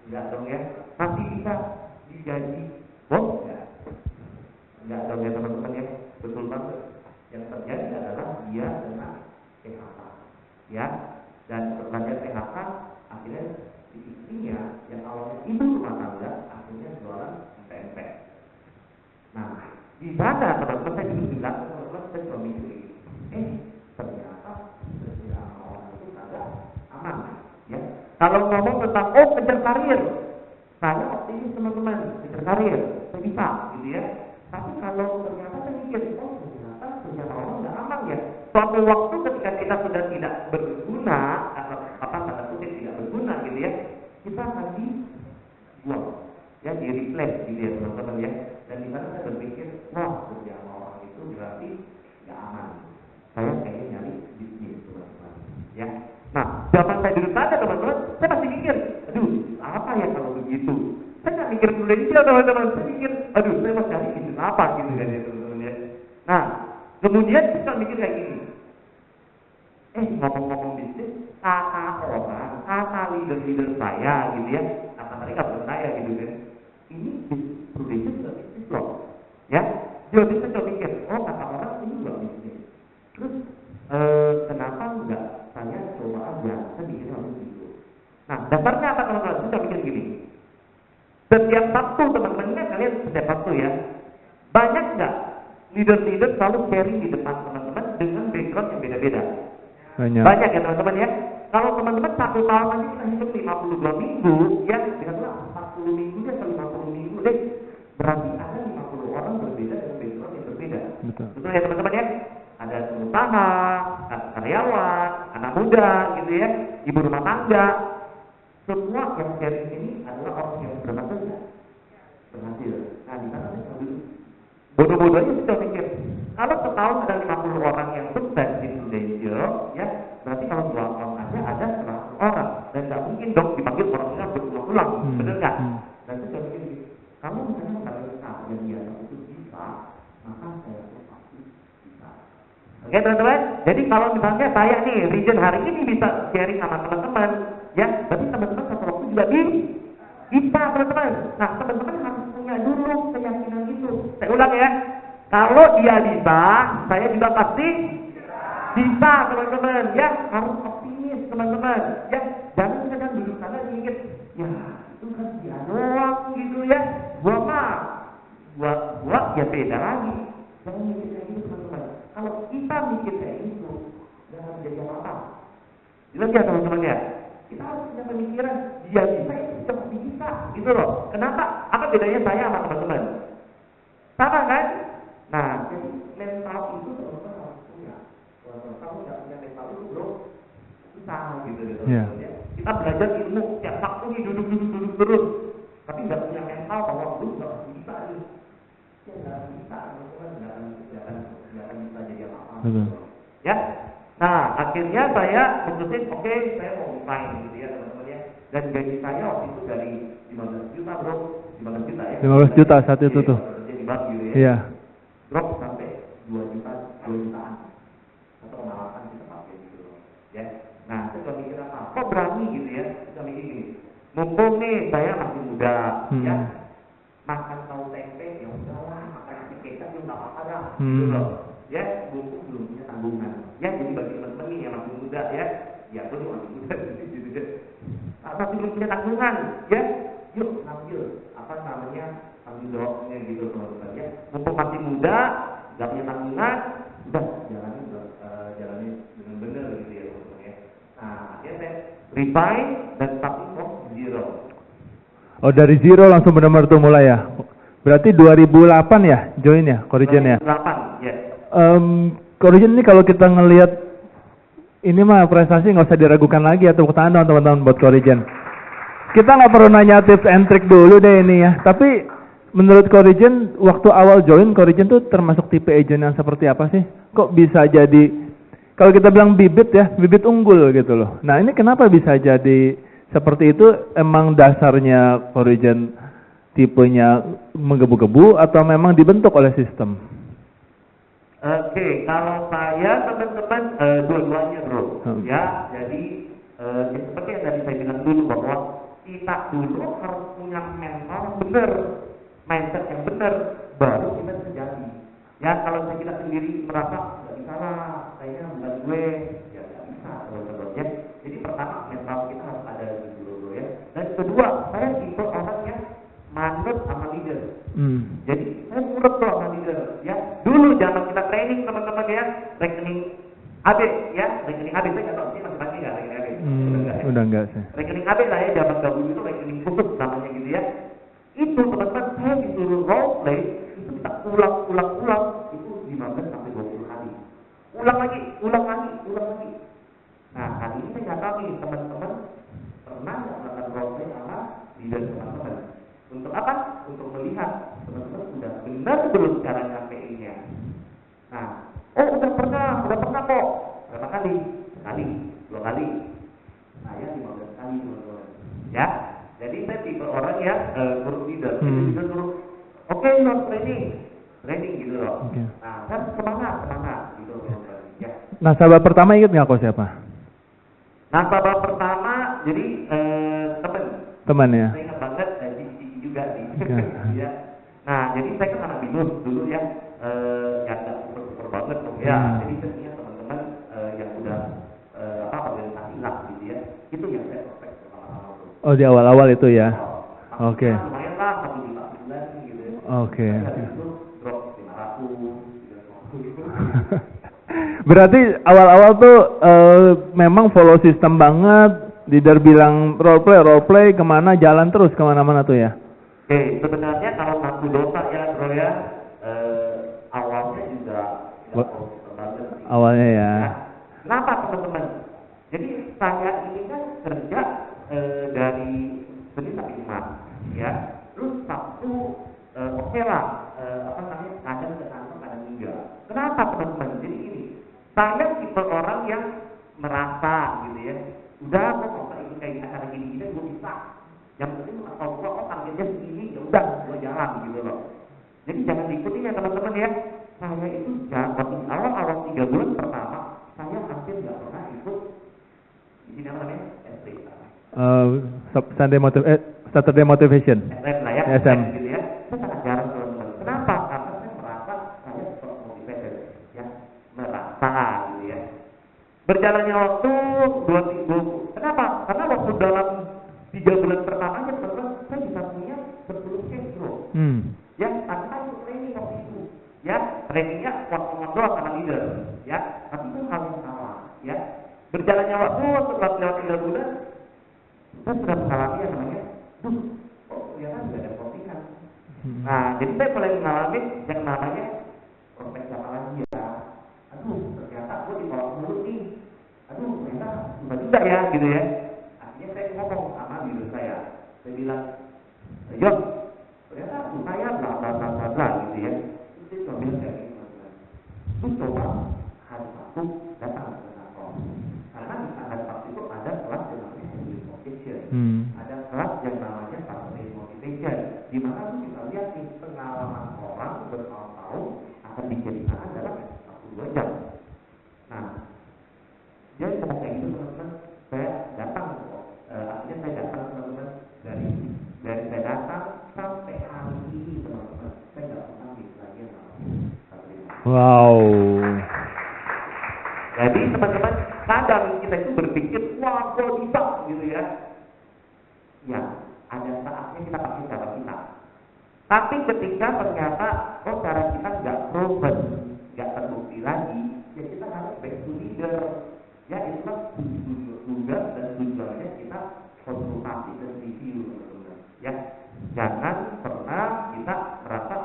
Enggak dong ya, masih bisa digaji bos ya? Enggak dong ya teman-teman ya, betul banget. Yang terjadi adalah dia kena PHK ya, dan setelah dia PHK akhirnya si istrinya yang awalnya ibu rumah tangga akhirnya jualan pempek. Nah di sana teman-teman saya juga bilang, teman-teman saya sudah mikir ternyata orang itu agak aman ya. Kalau ngomong tentang kejar karir, saya optimis teman-teman, kejar karir saya bisa gitu ya. Tapi kalau ternyata saya mikir ternyata secara orang nggak aman ya. Suatu waktu ketika kita sudah tidak berguna atau tanda kutip tidak berguna gitu ya, kita akan dibuang ya, di replace gitu ya teman-teman ya. Dan di sana saya berpikir, wah kerja sama orang itu berarti nggak aman. Saya pengen nyari bisnis teman-teman ya. Nah zaman saya duduk sana teman-teman, saya masih mau cari bisnis apa gitu kan ya teman-teman ya. Nah, kemudian kita mikir kayak gini. Ngomong-ngomong bisnis, kata leader saya gitu ya, kata mereka bukan saya gitu kan. Ini Prudential juga bisnis loh, ya. Dia bisa mikir, kata orang ini juga bisnis. Terus kenapa enggak saya coba aja, saya bikin hal itu. Nah, dasarnya apa kalau kita mikir gini? Setiap Sabtu teman-temannya kalian setiap Sabtu ya, banyak nggak leader-leader selalu sharing di depan teman-teman dengan background yang beda-beda? Banyak ya teman-teman ya. Kalau teman-teman 1 tahun aja kita hidup 52 minggu, ya dengan 40 minggu ya 50 minggu deh, berarti ada 50 orang berbeda dengan background yang berbeda. Betul ya teman-teman ya. Ada pengusaha, karyawan, anak muda gitu ya, ibu rumah tangga. Semua yang sharing ini adalah orang yang berhasil. Nah, di mana kita dulu? Bodoh-bodohnya kita pikir, kalau setahun ada 50 orang yang sukses di Prudential, ya, berarti kalau 2 tahun aja ada 100 orang. Dan nggak mungkin dong dipanggil orangnya berulang-ulang, bener nggak? Dan itu saya pikir, kalau misalnya kalian yang biasa itu bisa, maka saya pasti bisa. Oke teman-teman, jadi kalau misalnya saya nih, Region hari ini bisa sharing sama teman-teman, ya, berarti teman-teman satu waktu juga bisa teman-teman. Nah, teman-teman harus punya dulu keyakinan itu. Saya ulang ya, kalau dia bisa, saya juga pasti bisa teman-teman. Ya, harus optimis teman-teman. Ya, jangan kadang duduk sana mikir, ya itu kan dia doang gitu ya. Gua ya beda lagi. Jangan mikir kayak gitu teman-teman. Kalau kita mikir kayak gitu, jangan jadi apa-apa. Jelas ya teman-teman ya. Kita harus punya pemikiran dia bisa itu seperti bisa gitu loh. Kenapa? Apa bedanya saya sama teman-teman? Sama kan? Nah, jadi mental itu teman-teman harus punya. Kalau kamu nggak punya mental itu bro, susah gitu ya. Kita belajar ilmu tiap Sabtu nih duduk terus, tapi nggak punya mental bahwa lu nggak bisa nih. Ya nggak bisa, teman-teman nggak akan bisa jadi apa-apa. Ya. Nah, akhirnya saya memutuskan, oke, saya mau resign gitu ya teman-teman ya. Dan gaji saya waktu itu dari 15 juta bro, 15 juta ya. 15 juta saat itu tuh. Jadi bagi gitu ya. Iya. Drop sampai 2 jutaan. Atau malahan kita pakai gitu loh. Ya. Nah, kita mikir apa? Kok berani gitu ya? Kita mikir gini. Mumpung nih saya masih muda, ya. Makan tahu tempe ya udahlah, makan nasi kecap ya nggak apa-apa dah. Gitu loh. Ya, mumpung belum punya tanggungan. Ya, jadi bagi teman-teman nih yang masih muda ya, ya aku juga masih muda gitu ya. Masih belum punya tanggungan, ya, yuk ambil apa namanya tanggung jawabnya gitu teman-teman ya. Mumpung masih muda, nggak punya tanggungan, udah jalani dengan benar gitu ya teman-teman ya. Nah, akhirnya saya resign dan starting from zero. Oh dari zero langsung benar-benar tuh mulai ya? Berarti 2008 ya join ya, Corrigen ya? 2008, ya. Corrigen ini kalau kita ngelihat ini mah prestasi nggak usah diragukan lagi ya, tepuk tangan teman-teman buat Corrigen. Kita nggak perlu nanya tips and trick dulu deh ini ya. Tapi menurut Corrigen waktu awal join Corrigen tuh termasuk tipe agent yang seperti apa sih? Kok bisa jadi kalau kita bilang bibit ya, bibit unggul gitu loh. Nah ini kenapa bisa jadi seperti itu? Emang dasarnya Corrigen tipenya menggebu-gebu atau memang dibentuk oleh sistem? Oke, kalau saya teman-teman dua-duanya bro, ya. Jadi seperti yang tadi saya bilang dulu bahwa kita dulu harus punya mental benar, mindset yang benar, baru kita bisa jadi. Ya kalau kita sendiri merasa nggak bisa lah, kayaknya bukan gue, ya nggak bisa teman-teman ya. Jadi pertama mental kita harus ada dulu bro ya. Dan kedua, saya tipe orang yang manut sama leader. Jadi saya nurut tuh sama leader ya. Dulu zaman kita training teman-teman ya, rekening AB ya, rekening AB saya nggak tahu sih masih nggak rekening AB. Udah enggak sih. Rekening AB lah ya, zaman dahulu itu rekening khusus namanya gitu ya. Itu teman-teman saya disuruh role play itu kita ulang itu 15 sampai 20 kali. Ulang lagi. Nah kali ini saya nggak tahu nih teman-teman pernah nggak melakukan role play sama leader teman-teman. Untuk apa? Untuk melihat teman-teman sudah benar belum cara nyampeinnya. Nah, udah pernah kok. Berapa kali? Sekali, 2 kali. Saya 15 kali teman-teman. Ya, jadi saya tipe orang yang guru leader. Jadi suruh, oke, not training. training gitu loh. Oke. Nah, kan kemana gitu loh. Ya. Nasabah pertama inget nggak kok siapa? Nasabah pertama jadi Teman ya. saya ingat banget Cici juga sih. Oke. Ya. Nah, jadi saya kan anak binus dulu ya, yang nggak super banget tuh ya. Jadi saya punya teman-teman yang udah organisasi lah gitu ya. Itu yang saya prospek pertama-tama tuh. Oh, di awal-awal itu ya. Oke. Lumayan lah 1 juta sebulan gitu ya. Oke. Habis itu drop 500 gitu. Berarti awal-awal tuh memang follow sistem banget. Leader bilang role play kemana jalan terus kemana-mana tuh ya. Oke, sebenarnya kalau satu dosa ya bro ya, awalnya juga nggak follow system banget sih. Awalnya ya. Kenapa teman-teman? Jadi saya ini kan kerja dari Senin sampai Jumat ya. Terus Sabtu oke lah, kadang ke kantor kadang enggak. Kenapa teman-teman? Jadi ini saya tipe orang yang merasa gitu ya, udah kok ini kayak acara gini gue bisa. Yang penting kalau gue targetnya segini ya udah gue jalan gitu loh. Jadi jangan diikuti ya teman-teman ya. Saya itu waktu awal 3 bulan pertama saya hampir nggak pernah ikut ini namanya SD. Saturday Motivation. SM lah ya. SM. Gitu ya. Saya sangat jarang teman-teman. Kenapa? Karena saya merasa saya motivated ya, merasa gitu ya. Berjalannya waktu 2 minggu. Kenapa? Karena waktu dalam 3 bulan pertamanya teman-teman saya bisa punya 10 case bro. Ya, tanpa ikut training waktu itu. Ya, trainingnya waktu doang sama leader. Ya, tapi itu hal yang sama. Ya, berjalannya waktu setelah lewat 3 bulan, saya sudah mengalami yang namanya, kok ternyata sudah ada postingan. Nah, jadi saya mulai mengalami yang namanya prospek sama lagi ya. Ternyata aku ditolak dulu nih. Ternyata sudah ya, gitu ya. Akhirnya saya ngomong sama leader saya. Saya bilang, Yon, ternyata saya bla gitu ya. Terus dia coba bilang kayak gini, terus coba hari Sabtu datang ke kantor. Karena di hari Sabtu itu ada kelas yang namanya motivation, ada kelas yang namanya Saturday Motivation, di mana lu bisa lihat nih pengalaman orang bertahun-tahun akan dijadikan dalam 1-2 jam. Nah, jadi ngomong kayak gitu teman-teman, saya datang, akhirnya saya datang teman-teman dari saya datang sampai hari ini teman-teman, saya nggak pernah lagi yang namanya. Wow. Jadi teman-teman, kadang kita itu berpikir, wah gue bisa gitu ya. Ya, ada saatnya kita pakai cara kita. Tapi ketika ternyata, cara kita nggak proven, nggak terbukti lagi, ya kita harus back to leader. Ya, itulah tugas dan tujuannya kita konsultasi dan review teman-teman. Ya, jangan pernah kita merasa,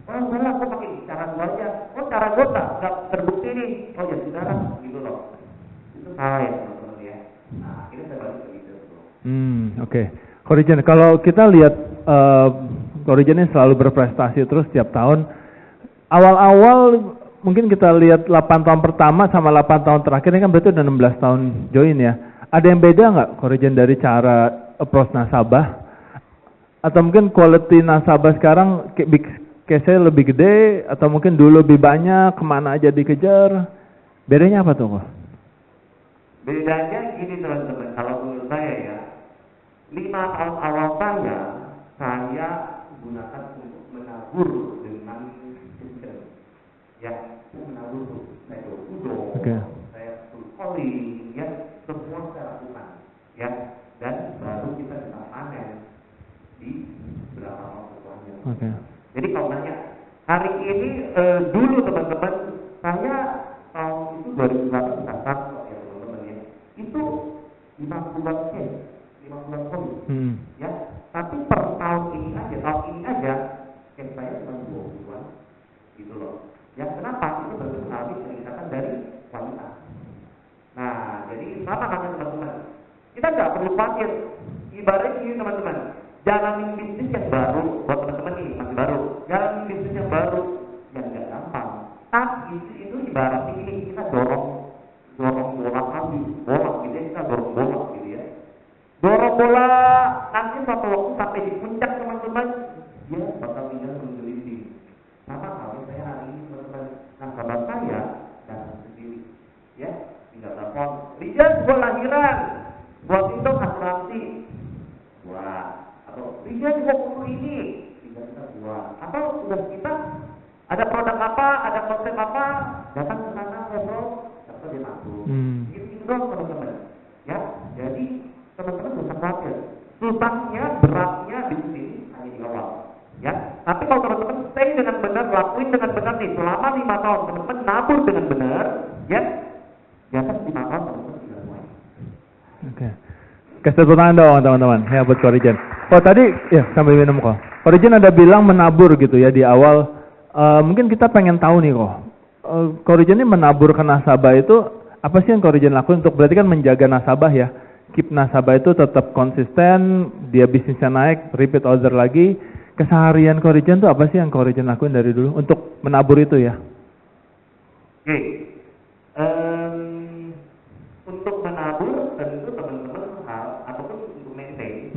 enggak, aku pakai cara gue aja. Cara gue nggak terbukti nih. Ya sudah gitu loh. Itu salah ya teman-teman ya. Nah, akhirnya saya balik ke leader bro. Oke. Korijen, kalau kita lihat Korijen ini selalu berprestasi terus setiap tahun. Awal-awal mungkin kita lihat 8 tahun pertama sama 8 tahun terakhir ini kan berarti udah 16 tahun join ya. Ada yang beda nggak Korijen dari cara approach nasabah? Atau mungkin quality nasabah sekarang case-nya lebih gede atau mungkin dulu lebih banyak, kemana aja dikejar? Bedanya apa tuh kok? Bedanya gini teman-teman, kalau menurut saya ya, 5 tahun awal saya gunakan untuk menabur dengan sistem. Ya, menabur tuh, saya kudo, saya full calling, ya, semua saya lakukan. Ya, dan baru kita bisa panen di beberapa tahun setelahnya. Jadi kalau nanya, hari ini dulu teman-teman, saya tahun itu 2018 kok ya teman-teman ya, itu 50-an case, 50-an kali, ya. Tapi per tahun ini aja, case saya cuma 20-an, gitu loh. Ya kenapa? Itu berpengaruh peningkatan dari kualitas. Nah, jadi sama kan teman-teman, kita nggak perlu khawatir. Ibaratnya ini teman-teman, jalanin bisnis yang baru, buat teman-teman nih masih baru, jalanin bisnis yang baru, yang nggak gampang. Tapi itu ibaratnya ini kita dorong bola habis, bola gitu ya, kita dorong bola gitu ya. Dorong bola nanti suatu waktu sampai di puncak teman-teman, dia bakal tinggal menggelinding. Ada produk apa, ada konsep apa, datang ke sana ngobrol, dapat dia nabung. Gitu doang teman-teman. Ya, jadi teman-teman gak usah khawatir. Susahnya, beratnya di sini hanya di awal. Ya, tapi kalau teman-teman stay dengan benar, lakuin dengan benar nih selama 5 tahun, teman-teman nabung dengan benar, ya, biasa 5 tahun teman-teman sudah mulai. Oke. Kasih tepuk tangan dong teman-teman. Ya buat Korijen. Oh tadi ya sambil minum kok. Korijen ada bilang menabur gitu ya di awal. Mungkin kita pengen tahu nih kok. Korijen ini menabur ke nasabah itu apa sih yang Korijen lakuin untuk berarti kan menjaga nasabah ya. Keep nasabah itu tetap konsisten, dia bisnisnya naik, repeat order lagi. Keseharian Korijen tuh apa sih yang Korijen lakuin dari dulu untuk menabur itu ya? Oke. Untuk menabur tentu teman-teman harus ataupun untuk maintain,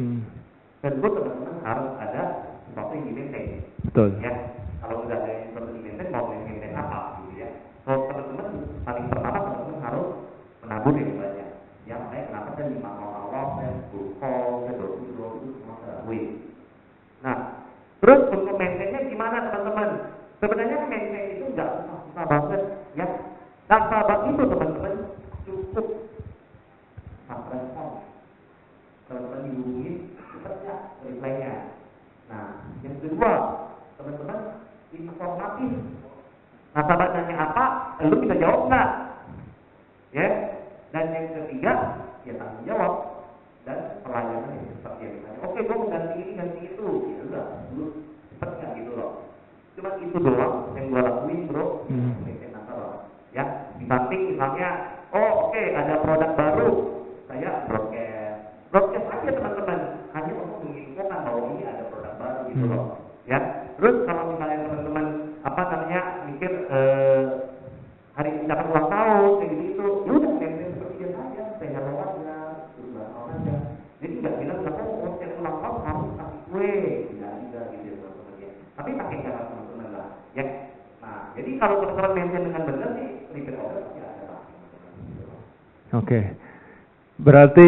tentu teman-teman harus ada sesuatu yang di-maintain. Betul. Ya, kalau udah ada yang sesuatu di-maintain, mau maintain apa gitu ya. Kalau teman-teman paling pertama teman-teman harus menabur yang banyak. Ya, makanya kenapa saya 5 tahun awal saya 10 call, saya 20 itu semua saya lakuin. Nah, terus untuk maintainnya gimana teman-teman? Sebenarnya maintain itu nggak susah banget ya. Nasabah itu teman-teman cukup respon. Teman-teman dihubungin cepat reply-nya. Nah, yang kedua teman-teman informatif. Nasabah nanya apa, lu bisa jawab nggak? Ya. Dan yang ketiga, ya tanggung jawab dan pelayanan yang seperti yang ditanya. Oke, gue mau ganti ini, ganti itu. Ya udah, lu cepet nggak gitu loh. Cuma itu doang yang gue lakuin bro. Ya, di samping misalnya, oh oke, ada produk baru, saya broadcast aja teman-teman, hanya untuk menginfokan bahwa ini ada produk baru gitu loh. Ya, terus kalau misalnya teman-teman apa namanya mikir hari ucapan ulang tahun kayak gitu, ya udah maintain seperti biasa aja, saya hello aja, terus ulang aja. Jadi nggak bilang kalau saya ulang tahun harus kasih kue, tidak gitu teman-teman ya. Tapi pakai cara teman-teman lah, ya. Nah, jadi kalau teman-teman maintain dengan benar sih, repeat order pasti ada lah. Oke. Berarti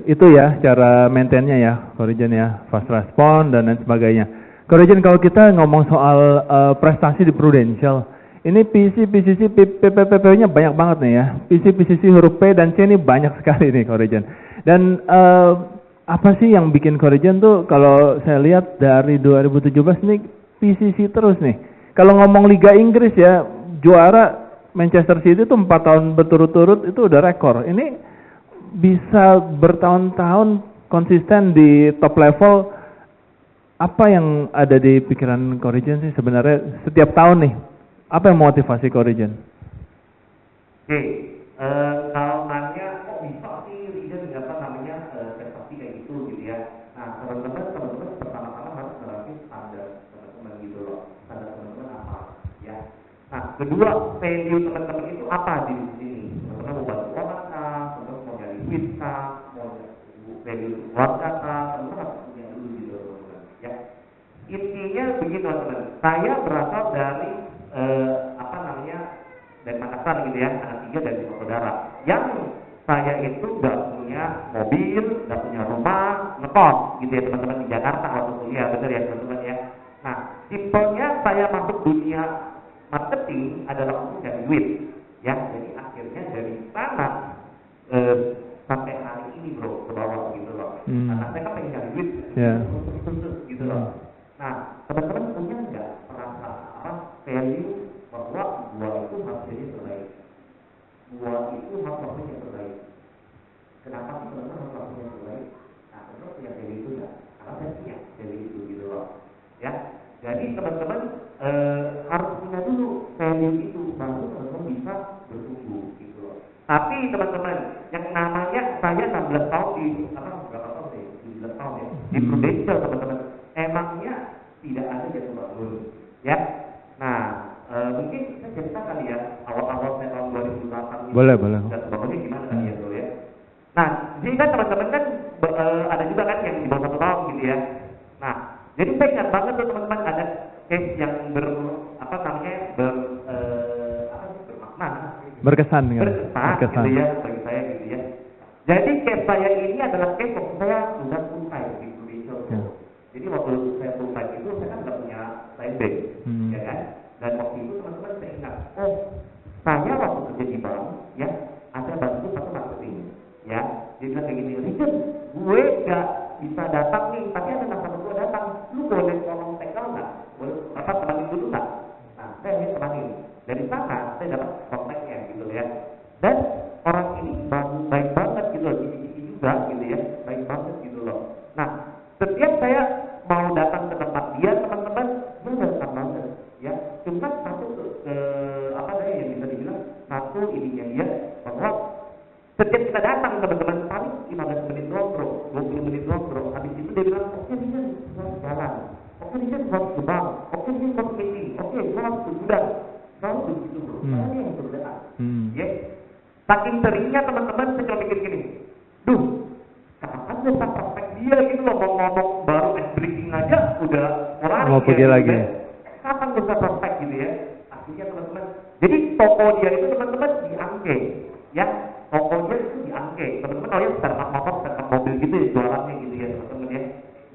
itu ya cara maintainnya ya, Korijen ya, fast respon dan lain sebagainya. Korijen kalau kita ngomong soal prestasi di Prudential, ini PC, PCC, PPPP-nya banyak banget nih ya. PC, PCC, huruf P dan C ini banyak sekali nih Korijen. Dan apa sih yang bikin Korijen tuh kalau saya lihat dari 2017 nih PCC terus nih. Kalau ngomong Liga Inggris ya, juara Manchester City tuh 4 tahun berturut-turut itu udah rekor. Ini bisa bertahun-tahun konsisten di top level. Apa yang ada di pikiran Korijen sih sebenarnya setiap tahun nih? Apa yang motivasi Korijen? Oke, kalau nanya kok bisa sih Korijen apa namanya prestasi kayak gitu ya. Nah, teman-teman pertama-tama harus melatih standar teman-teman gitu loh. Standar teman-teman apa ya. Nah, kedua value teman-teman itu apa di sini? Teman-teman mau bantu orang kah? Teman-teman mau nyari duit kah? Mau value keluarga kah? Teman-teman harus punya dulu gitu teman-teman ya. Intinya begitu teman-teman. Saya berasal dari apa namanya dari Makassar gitu ya, anak 3 dari 5 saudara. Yang saya itu gak punya mobil, gak punya rumah, ngekos gitu ya teman-teman di Jakarta waktu kuliah, bener ya teman-teman ya. Nah, simpelnya saya masuk dunia marketing adalah untuk cari duit, ya. Jadi akhirnya dari sana sampai hari ini bro ke bawah gitu loh. Karena saya kan pengen cari duit, gitu loh. Nah, teman-teman punya nggak perasaan value bahwa gua itu harus jadi terbaik, gua itu harus lakukan yang terbaik. Kenapa sih teman-teman harus lakukan yang terbaik? Nah, teman-teman punya value itu nggak? Karena saya punya value itu gitu loh, ya. Jadi teman-teman harus punya dulu value itu, baru teman-teman bisa bertumbuh gitu loh. Tapi teman-teman, yang namanya saya 16 tahun di berapa tahun sih? 17 tahun ya di Prudential teman-teman. Emangnya tidak ada jatuh bangun, ya. Nah, mungkin saya cerita kali ya awal-awal saya tahun 2008 boleh jatuh bangunnya gimana kali ya bro ya. Nah, jadi kan teman-teman kan ada juga kan yang di bawah 1 tahun gitu ya. Nah, jadi saya ingat banget tuh teman-teman ada case yang berkesan gitu ya bagi saya gitu ya. Jadi case saya ini adalah case waktu saya sudah full time di Prudential. Jadi waktu saya full time itu saya kan nggak punya side bank, ya kan. Dan waktu itu teman-teman saya ingat, oh saya waktu kerja di bank, ya ada bantu satu marketing, ya dia bilang kayak gini, Richard, gue gak bisa datang nih, tapi ada nasabah gue datang, lu boleh tolong tackle nggak? Boleh apa temanin dulu nggak? Nah saya ingin temanin. Dari sana saya dapat kontaknya gitu ya. Dan orang ini baik banget gitu loh, gigi juga gitu ya, baik banget gitu loh. Nah setiap saya mau datang ke tempat dia teman-teman, dia datang banget ya. Cuma satu apa deh yang bisa dibilang satu ininya dia bahwa setiap kita datang teman-teman paling 15 menit ngobrol, 20 menit ngobrol, habis itu dia bilang oke dia harus jalan, oke dia harus ke bank, oke dia harus meeting, oke dia harus ke gudang, selalu begitu bro, saya yang berdoa, ya. Saking seringnya teman-teman saya cuma mikir gini, duh, kapan gue tak prospek dia gitu loh, mau ngomong baru breaking aja udah lari mau pergi gitu, lagi, kapan gue tak prospek gitu ya, akhirnya teman-teman, jadi toko dia itu teman-teman di Angke, ya. Tokonya itu di Angke, teman-teman tahu ya startup motor, startup mobil gitu ya jualannya gitu ya teman-teman ya.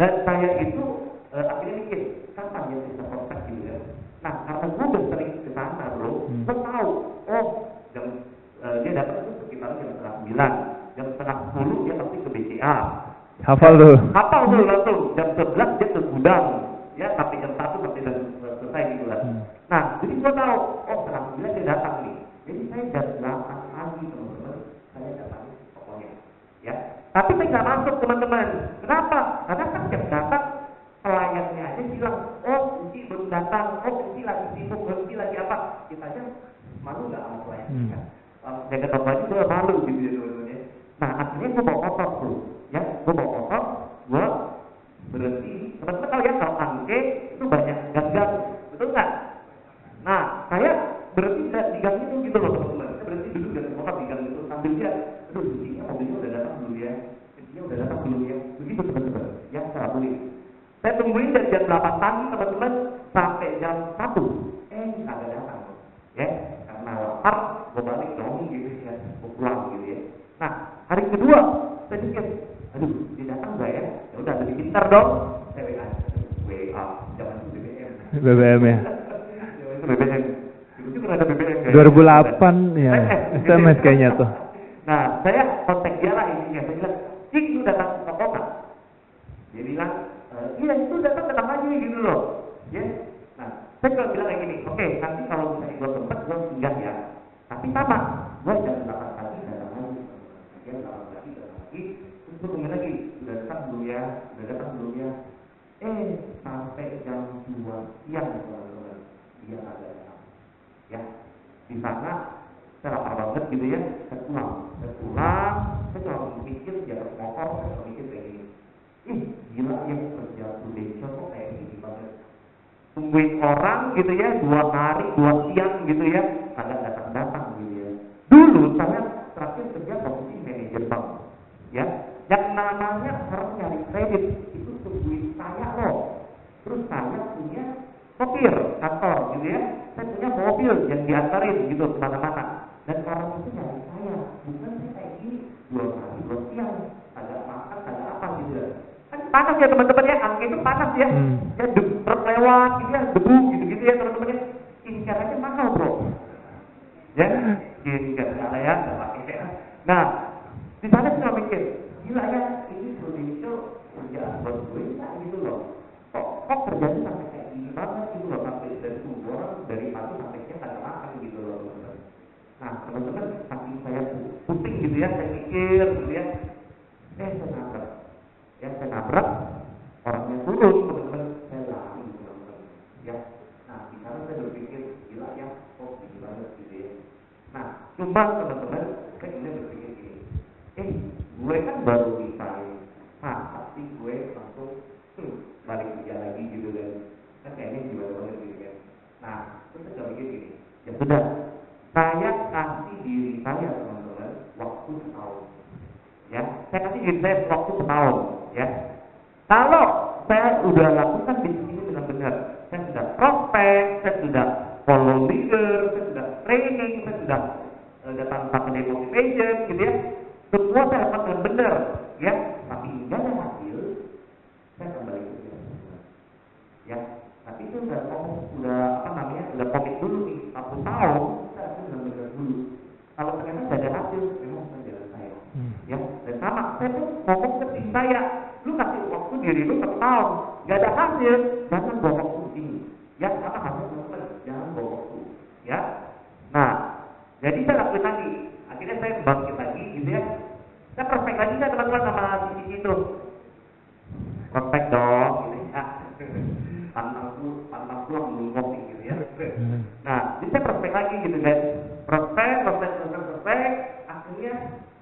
Dan saya itu akhirnya mikir kapan ya bisa prospek gitu ya. Nah karena gue udah sering ke sana bro, gue tahu oh jam dia datang itu sekitar jam 9, jam 10 dia pasti ke BCA. Hafal tuh. Hafal tuh langsung jam 11 dia ke gudang, ya sampai jam 1 sampai dan selesai gitu lah. Nah jadi gue tahu oh 9 dia datang nih. Jadi saya jam 8 pagi teman-teman, saya datangi tokonya, ya. Tapi saya nggak masuk teman-teman. Kenapa? Karena kan jam datang pelayannya aja bilang, oh Uci belum datang, oh Uci lagi sibuk, Uci lagi apa? Kita aja malu nggak sama pelayannya? Jaga toko aja gue malu gitu ya teman-teman ya. Nah akhirnya gue bawa motor tuh, ya. Gue bawa motor, gue berhenti. Teman-teman tahu ya kalau Angke itu banyak gang-gang, betul nggak? Nah saya berhenti di gang itu gitu loh teman-teman. Saya berhenti duduk dan motor di gang itu sambil dia, aduh mobilnya udah datang dulu ya, mobilnya udah datang dulu ya, begitu teman-teman. Ya saya tulis. Saya tungguin dari jam 8 pagi teman-teman sampai jam 1, nggak ada datang, ya. Karena lapar, gue balik dong gitu ya, gue pulang gitu ya. Nah hari kedua saya pikir, aduh dia datang nggak ya? Ya udah lebih pintar dong. Saya WA, jangan BBM. BBM ya. Itu BBM. Itu kan ada BBM ya. 2008 ya. SMS kayaknya tuh. Nah, saya kontak dia lah intinya. Saya bilang, Cik, lu datang ke toko nggak? Dia bilang, iya itu datang aja gitu loh. Ya. Nah, saya kalau bilang kayak gini, oke, nanti kalau misalnya gue sempat, gue singgah ya. Tapi sama, gue jam 8 pagi datang lagi. Dia 8 pagi datang lagi. Terus gue tunggu lagi, udah datang belum ya? Sampai jam 2 siang teman-teman, dia ada datang. Ya, di sana saya lapar banget gitu ya. Saya pulang, saya cuma mikir jarak motor, saya cuma mikir kayak gini. Gila ya kerja Prudential kok kayak gini banget. Tungguin orang gitu ya, 2 hari, 2 siang gitu ya, kagak datang gitu ya. Dulu saya terakhir kerja posisi manajer bank, ya. Yang namanya orang nyari kredit itu tungguin saya loh. Terus saya punya sopir kantor gitu ya. Saya punya mobil yang diantarin gitu kemana-mana. Dan orang itu nyari saya, bukan saya kayak gini 2 hari 2 siang, ada makan, ada apa gitu ya. Kan panas ya teman-teman ya, Angke itu panas ya. Ya truk lewat gitu ya, debu gitu-gitu ya teman-teman ya. Skincare aja mahal bro. Ya, skincare ada ya, nggak pakai ya. Nah, di sana saya mikir, gila ya, ini Prudential kerjaan buat gue nggak gitu loh. Kok kerjanya sampai kayak gini banget gitu loh, sampai dari subuh dari pagi sampai siang ada makan gitu loh teman-teman. Nah teman-teman, saking saya pusing gitu ya, saya mikir gitu ya, saya nabrak, orangnya turun teman-teman, saya lari teman-teman. Ya, nah di sana saya berpikir gila ya, kok gini banget gitu ya. Nah cuma teman-teman, saya kemudian berpikir gini, gue kan baru resign, pasti gue langsung balik kerja lagi gitu kan kayaknya gimana banget gitu kan. Nah terus saya mikir gini, ya sudah, saya kasih diri saya teman-teman waktu setahun, ya. Saya kasih diri saya waktu setahun, ya. Kalau saya udah lakukan bisnis ini dengan benar, saya sudah prospek, saya sudah follow leader, saya sudah training, saya sudah datang pakai motivation gitu ya. Semua saya lakukan dengan benar, ya. Tapi nggak ada hasil, saya kembali ke ya. Tapi itu udah udah komit dulu nih 1 tahun, kita benar-benar dulu. Kalau ternyata nggak ada hasil, memang bukan jalan saya. Ya, dan sama, saya tuh ngomong ke tim saya, lu kasih waktu diri lu 1 tahun, nggak ada hasil, jangan bawa waktu ini. Ya, sama hasil teman-teman, jangan bawa waktu. Ya, nah, jadi saya lakuin lagi. Akhirnya saya bangkit lagi, gitu ya. Saya prospek lagi kan teman-teman sama sisi itu. Prospek dong, gitu ya. Pantang pulang belum ngopi, gitu ya. Nah, jadi saya prospek lagi, gitu kan. Prospek. Akhirnya,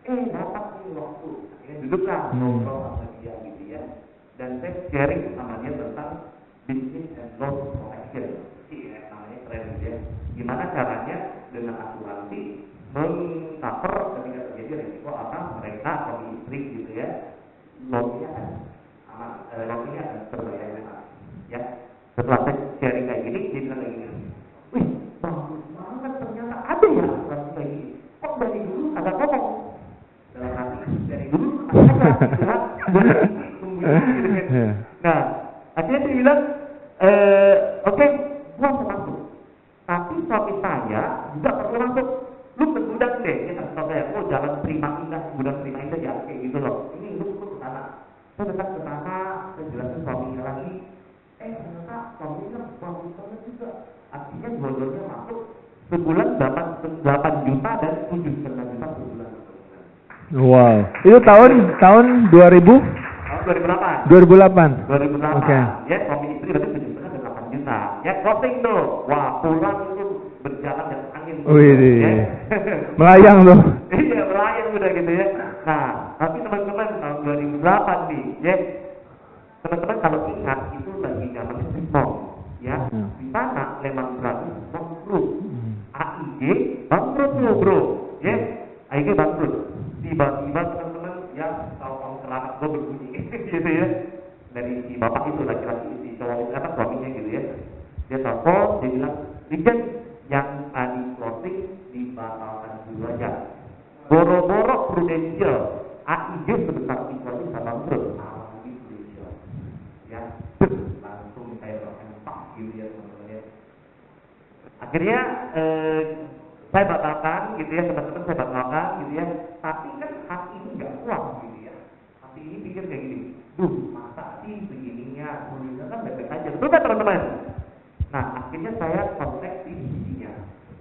dapat nih waktu. Akhirnya duduklah ngobrol sama dia, gitu ya. Dan saya sharing sama dia tentang business and loan protection. Iya, namanya keren ya. Gimana caranya dengan asuransi mengcover ketika terjadi risiko apa mereka suami istri gitu ya, loannya aman, loannya akan terbayar dengan ya. Setelah saya sharing kayak gini, dia bilang kayak gini, wih bagus banget ternyata ada ya asuransi kayak gini. Kok dari dulu ada ngomong dalam hati dari dulu ada gitu kan, gitu kan. Nah akhirnya dia bilang oke, gua mau masuk, tapi suami saya juga perlu masuk. Lu bergudang deh, ya kan saya, oh jalan terima indah, gudang terima indah ya kayak gitu loh. Ini lu ke sana, saya datang ke sana, saya jelasin suaminya lagi. Ternyata suaminya bagus banget juga. Artinya dua-duanya masuk sebulan 8 juta dan 7,5 juta sebulan. Wow, itu tahun 2000? Tahun 2008. 2008. Okay. Ya suami istri berarti 7,5 dan 8 juta. Ya closing tuh, wah pulang itu berjalan dan angin. Wih, ya. melayang tuh. Iya melayang udah gitu ya. Nah tapi teman-teman tahun 2008 nih, ya teman-teman kalau ingat itu lagi zamannya Bitcoin, ya di sana Lehman Brothers bangkrut, AIG bangkrut tuh bro, ya AIG bangkrut. Tiba-tiba teman-teman ya tahu kelamat gue berbunyi gitu ya dari si bapak itu laki-laki si cowok itu apa suaminya gitu ya. Dia telepon, dia bilang, Richard yang tadi closing dibatalkan dulu aja. Boro-boro Prudential, AIG sebesar itu aja bisa bangkrut. Apalagi Prudential, ya langsung kayak empat gitu ya teman-teman ya. Akhirnya saya batalkan gitu ya teman-teman, saya batalkan gitu ya. Tapi kan hati ini nggak kuat gitu ya. Hati ini pikir kayak gini, duh masa sih begininya, begininya kan baik-baik aja, betul nggak teman-teman? Nah akhirnya saya kontak di sisinya,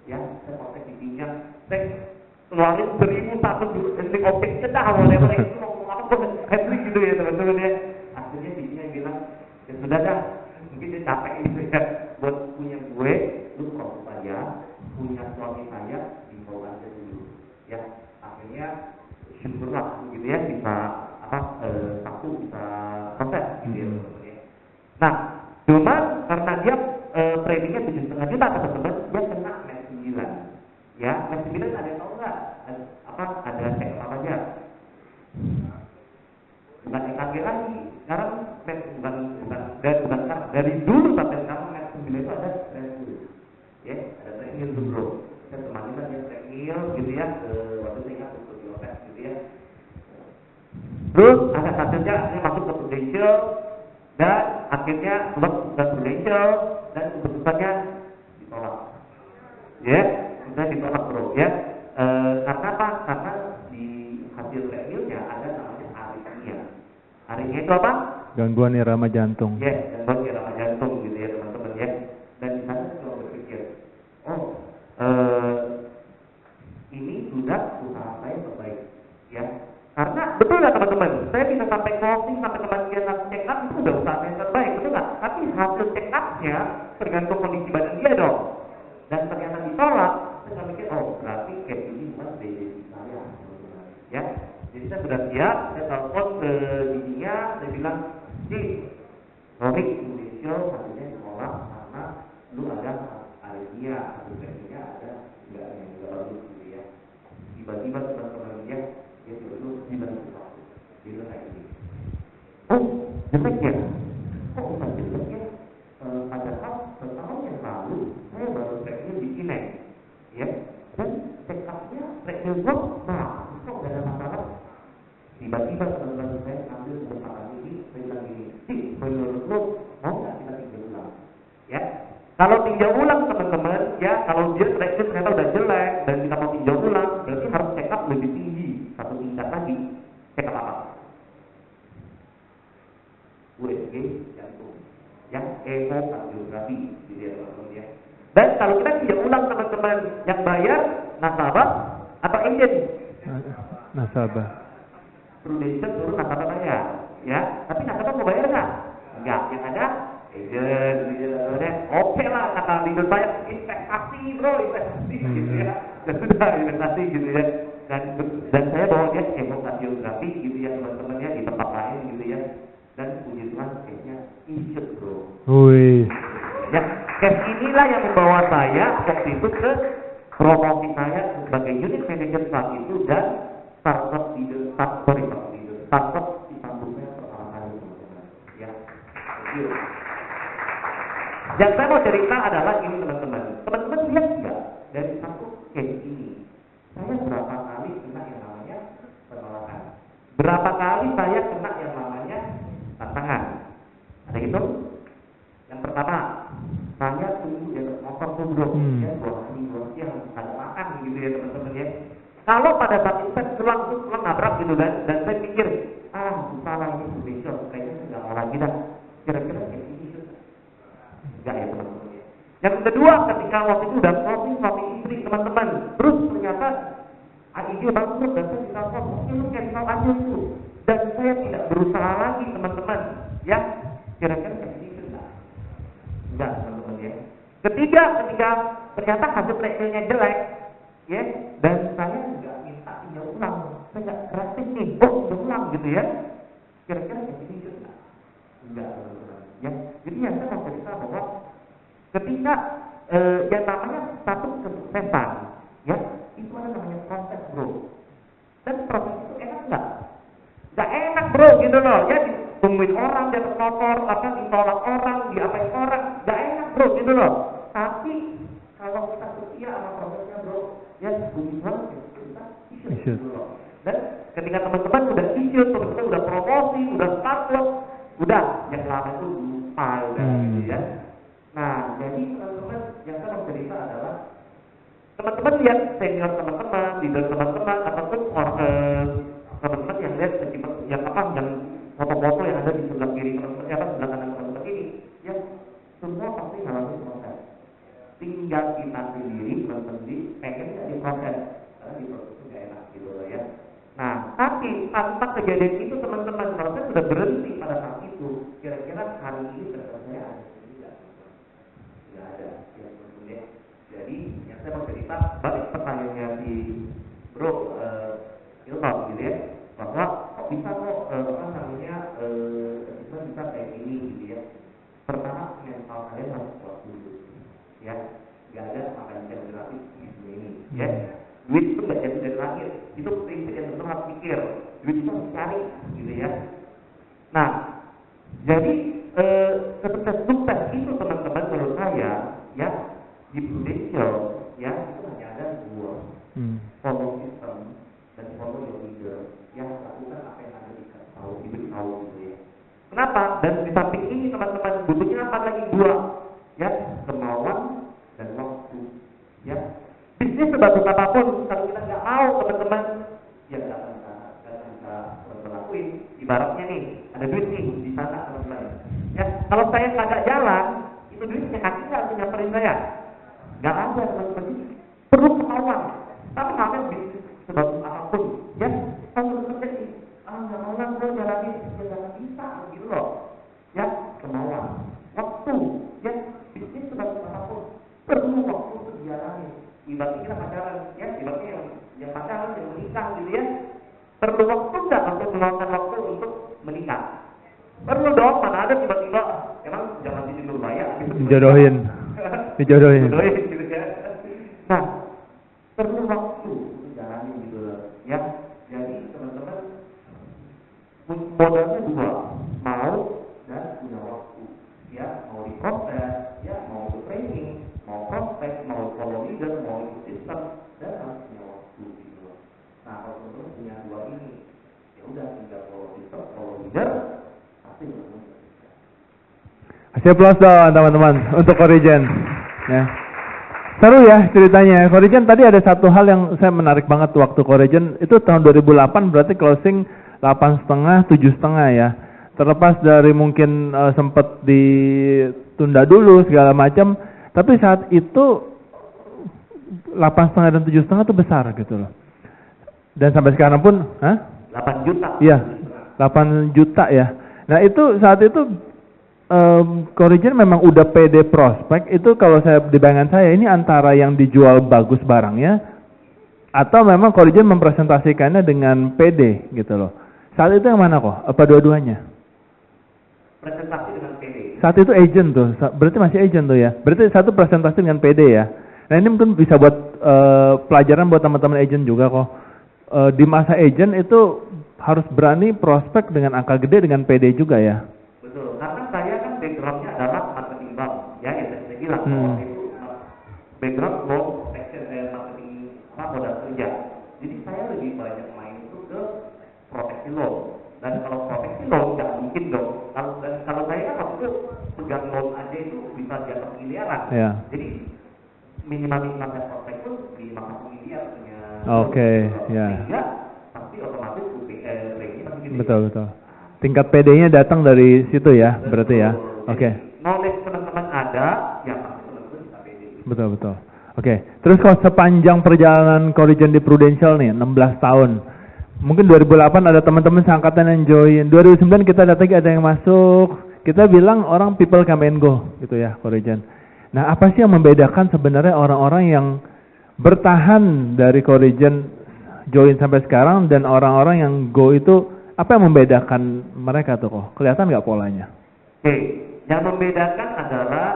ya saya kontak di sisinya, saya keluarin 1.001 ending objeknya dah awalnya mereka itu ngomong apa gue happy gitu ya teman-teman ya. Akhirnya sisinya bilang, ya sudah dah, mungkin dia capek gitu ya, buat punya gue, lu proses aja, punya suami saya dibawa aja dulu, ya akhirnya syukurlah gitu ya bisa satu bisa proses gitu ya teman-teman ya. Nah cuman karena dia preminya 7,5 juta teman-teman, dia kena MES 9 ya. MES 9 ada yang tahu nggak ada cek apa aja, bukan EKG lagi sekarang MES bukan dari dulu sampai sekarang MES 9 itu ada treadmill ya, ada treadmill tuh bro. Saya temani kan dia treadmill gitu ya, waktu saya ingat untuk diopet gitu ya. Terus ada hasilnya masuk ke Prudential dan akhirnya keluar ke Prudential dan keputusannya ditolak. Ya, sudah ditolak bro ya. Karena apa? Karena di hasil treadmillnya ada namanya aritmia. Aritmia itu apa? Gangguan irama jantung. Ya, gangguan irama jantung gitu ya teman-teman ya. Dan di sana saya berpikir, ini sudah usaha saya terbaik ya. Karena betul nggak teman-teman, saya bisa sampai closing sampai teman dia check up itu udah usaha yang terbaik, betul nggak? Tapi hasil check upnya tergantung kondisi badan dia dong. Dan ternyata ditolak, saya mikir berarti kayak ini bukan dedikasi saya, ya. Jadi saya sudah siap, saya telepon ke dirinya, saya bilang, sorry, Indonesia hasilnya ditolak karena lu ada aritmia, hasilnya ada nggak yang nggak bagus gitu ya. Tiba-tiba teman-teman dia dulu bilang sesuatu, dia bilang kayak gini, jelek ya? Kok bisa jelek ya? Padahal setahun yang lalu saya baru treadmill di Kineng, ya, dan check up-nya treadmill gue bagus kok, gak ada masalah. Tiba-tiba teman-teman saya ambil kesempatan ini, saya bilang gini, menurut lo mau nggak kita tinggal ulang? Ya, kalau dia tracknya ternyata udah jelek dan kita mau tinjau ulang, berarti harus check up lebih tinggi, satu tingkat lagi. Check up apa? USG jantung, yang ekokardiografi, gitu ya teman-teman ya. Dan kalau kita tinjau ulang teman-teman, yang bayar nasabah atau agent? Nasabah. Prudential turun nasabah bayar, ya. Tapi nasabah mau bayar nggak? Enggak, yang ada agent, gitu ya. Oke lah, kata leader saya investasi bro, investasi gitu ya. Dan sudah investasi gitu ya. Dan saya bawa dia ekokardiografi gitu ya teman-teman ya, di tempat lain gitu ya. Dan puji Tuhan case-nya injured bro. Wih. Ya, case inilah yang membawa saya waktu itu ke promosi saya sebagai unit manager saat itu dan startup di kampusnya pertama kali teman-teman. Ya, yang saya mau cerita adalah ini teman-teman. Teman-teman lihat nggak dari satu case ini, saya berapa kali kena yang namanya penolakan, berapa kali saya kena yang namanya tantangan. Ada itu? Yang pertama, saya tunggu di atas motor tunggu ya 2 hari yang ada makan gitu ya teman-teman ya. Kalau pada saat itu saya langsung nabrak gitu dan saya pikir salah ini Indonesia kayaknya saya nggak mau lagi dah. Kira-kira kayak ini enggak ya teman-teman ya. Yang kedua, ketika waktu itu udah closing suami istri teman-teman, terus ternyata AIG bangkrut dan saya ditelepon, lu cancel aja itu. Dan saya tidak berusaha lagi teman-teman ya. Kira-kira kayak ini enggak teman-teman ya. Ketiga, ketika ternyata hasil tracknya jelek ya, dan saya nggak minta tinjau ulang, saya nggak kreatif nih, tinjau ulang gitu ya. Kira-kira kayak gini juga enggak teman-teman ya. Jadi yang saya mau cerita bahwa ketika yang namanya satu kesuksesan ya, itu ada namanya proses bro. Dan proses itu enak nggak? Nggak enak bro gitu loh ya, ditungguin orang, dia motor, ditolak orang, diapain orang, nggak enak bro gitu loh. Tapi kalau kita setia sama prosesnya bro, ya puji Tuhan kita issue dulu loh. Dan ketika teman-teman udah issue, teman-teman udah promosi, udah startup, udah yang lama itu lupa udah gitu ya. Nah jadi teman-teman yang saya mau cerita adalah teman-teman lihat senior teman-teman, leader teman-teman, ataupun teman-teman yang lihat yang foto-foto yang ada di sebelah kiri teman-teman, sebelah kanan teman-teman ini, ya semua pasti ngalamin proses. Tinggal kita sendiri berhenti pengen nggak diproses, karena diproses itu nggak enak gitu loh ya. Nah tapi tanpa kejadian itu teman-teman, kalau saya sudah berhenti pada saat itu, kira-kira hari ini saya ada tidak? Nggak ada ya teman-teman ya. Jadi yang saya mau cerita balik pertanyaannya si bro Ilham gitu ya, bahwa kok bisa bisa kayak gini gitu ya. Pertama mental kalian harus kuat dulu ya, nggak ada makan jam gratis di dunia ini ya. Duit itu nggak jadi dari langit, itu prinsip yang benar harus pikir. Duit itu harus cari gitu ya. Nah jadi sukses itu teman-teman menurut saya ya, di Prudential ya, itu hanya ada 2, follow system dan follow your leader, yang lakukan apa yang ada diberitahu gitu ya. Kenapa? Dan di samping ini teman-teman butuhnya apa lagi? 2 ya, kemauan dan waktu ya. Bisnis sebagus apapun, kalau kita nggak mau teman-teman ya nggak bisa berlakuin. Ibaratnya nih ada duit nih di sana teman-teman ya, kalau saya kagak jalan itu duitnya kaki nggak bisa nyamperin saya, nggak ada teman-teman. Perlu kemauan. Tapi kalian bisnis sebagus apapun ya, kalau teman-teman nggak mau lah gue jalanin, ya nggak bisa gitu loh ya. Kemauan, waktu ya, bisnis sebagus apapun perlu waktu untuk dijalani. Ibaratnya kita pacaran ya, ibaratnya yang pacaran yang menikah gitu ya, perlu waktu nggak untuk meluangkan waktu untuk menikah? Perlu dong, mana ada tiba-tiba emang jangan dijunur bayar dijodohin gitu ya. Nah perlu waktu untuk jalani gitu loh ya. Jadi teman-teman modalnya 2, mau dan punya waktu ya, mau diproses ya, mau training, mau prospek, mau follow leader, mau ikut sistem, dan harus punya waktu gitu loh. Nah kalau teman-teman punya 2 ini ya udah, tinggal follow sistem, follow leader, pasti teman-teman. Kasih aplaus dong teman-teman untuk Origin ya. Seru ya ceritanya. Coregen tadi ada satu hal yang saya menarik banget waktu Coregen itu tahun 2008 berarti closing 8,5, 7,5 ya. Terlepas dari mungkin sempat ditunda dulu segala macam, tapi saat itu 8,5 dan 7,5 itu besar gitu loh. Dan sampai sekarang pun, 8 juta. Iya, 8 juta ya. Nah itu saat itu Coregen memang udah PD prospek itu kalau saya di bayangan saya ini antara yang dijual bagus barangnya atau memang Coregen mempresentasikannya dengan PD gitu loh. Saat itu yang mana kok? Apa dua-duanya? Presentasi dengan PD. Saat itu agent tuh, berarti masih agent tuh ya. Berarti satu presentasi dengan PD ya. Nah ini mungkin bisa buat pelajaran buat teman-teman agent juga kok. Di masa agent itu harus berani prospek dengan angka gede dengan PD juga ya. Betul, karena saya kan backgroundnya adalah marketing bank, ya saya bilang waktu itu background low marketing modal kerja. Jadi saya lebih banyak main itu ke proteksi loan. Dan kalau proteksi loan nggak mungkin dong. Kalau saya kan waktu itu pegang loan aja itu bisa di atas miliaran. Yeah. Jadi minimal prospek itu di 50 miliar punya. Oke, ya. Sehingga pasti otomatis rate-nya pasti gede. Betul. Tingkat PD-nya datang dari situ ya, berarti ya. Oke. Knowledge teman-teman ada, ya pasti teman-teman bisa PD. Betul. Oke. Terus kalau sepanjang perjalanan Coregen di Prudential nih, 16 tahun. Mungkin 2008 ada teman-teman seangkatan yang join. 2009 kita datang ada yang masuk. Kita bilang orang people come and go gitu ya, Coregen. Nah, apa sih yang membedakan sebenarnya orang-orang yang bertahan dari Coregen join sampai sekarang dan orang-orang yang go itu apa yang membedakan mereka tuh kok? Kelihatan nggak polanya? Oke, yang membedakan adalah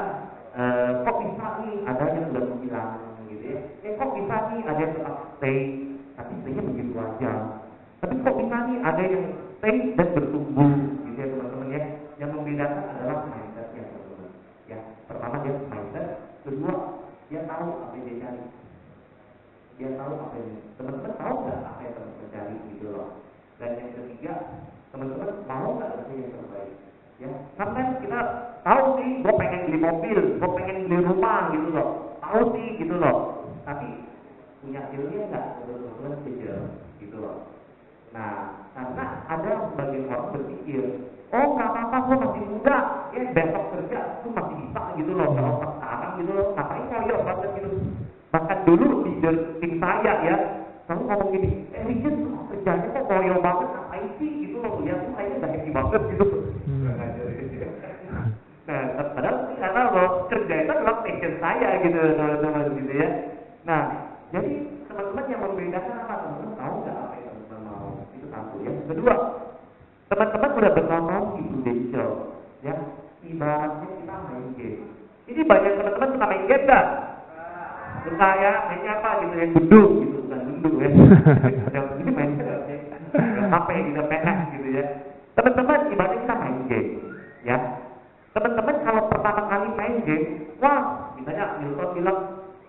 kok bisa nih ada yang udah bilang gitu ya. Kok bisa nih ada yang tetap stay, tapi stay-nya begitu aja. Tapi kok bisa nih ada yang stay dan bertumbuh gitu ya teman-teman ya. Yang membedakan adalah mindset ya teman-teman. Ya, pertama dia mindset, kedua dia tahu apa yang dia cari. Dia tahu apa yang teman-teman tahu nggak apa yang teman-teman cari gitu loh. Dan yang ketiga, teman-teman mau nggak hasil yang terbaik? Ya, karena kita tahu sih, gue pengen beli mobil, gue pengen beli rumah gitu loh, tahu sih gitu loh. Tapi punya hasilnya nggak? Teman-teman kejar gitu loh. Nah, karena ada sebagian orang berpikir, oh nggak apa-apa, gue masih muda, ya besok kerja tuh masih bisa gitu loh. Kalau sekarang gitu loh, ngapain koyok banget gitu. Bahkan dulu leader tim saya ya, kamu ngomong gini, Rigen kerjanya kok koyo banget, ngapain sih gitu loh, ya tuh kayaknya udah happy banget gitu. Nah, padahal karena loh kerja itu adalah passion saya gitu teman-teman gitu ya. Nah, jadi teman-teman yang membedakan apa? Teman-teman tahu nggak apa yang teman-teman mau? Itu satu ya. Kedua, teman-teman udah bertahun di Prudential ya, ibaratnya kita main game. Ini banyak teman-teman suka main game nggak? Suka ya, mainnya apa gitu ya, gendung gitu, bukan gendung ya. Yang ini main HP gitu, PS gitu ya. Teman-teman ibaratnya kita main game ya. Teman-teman kalau pertama kali main game, wah, misalnya Milton bilang,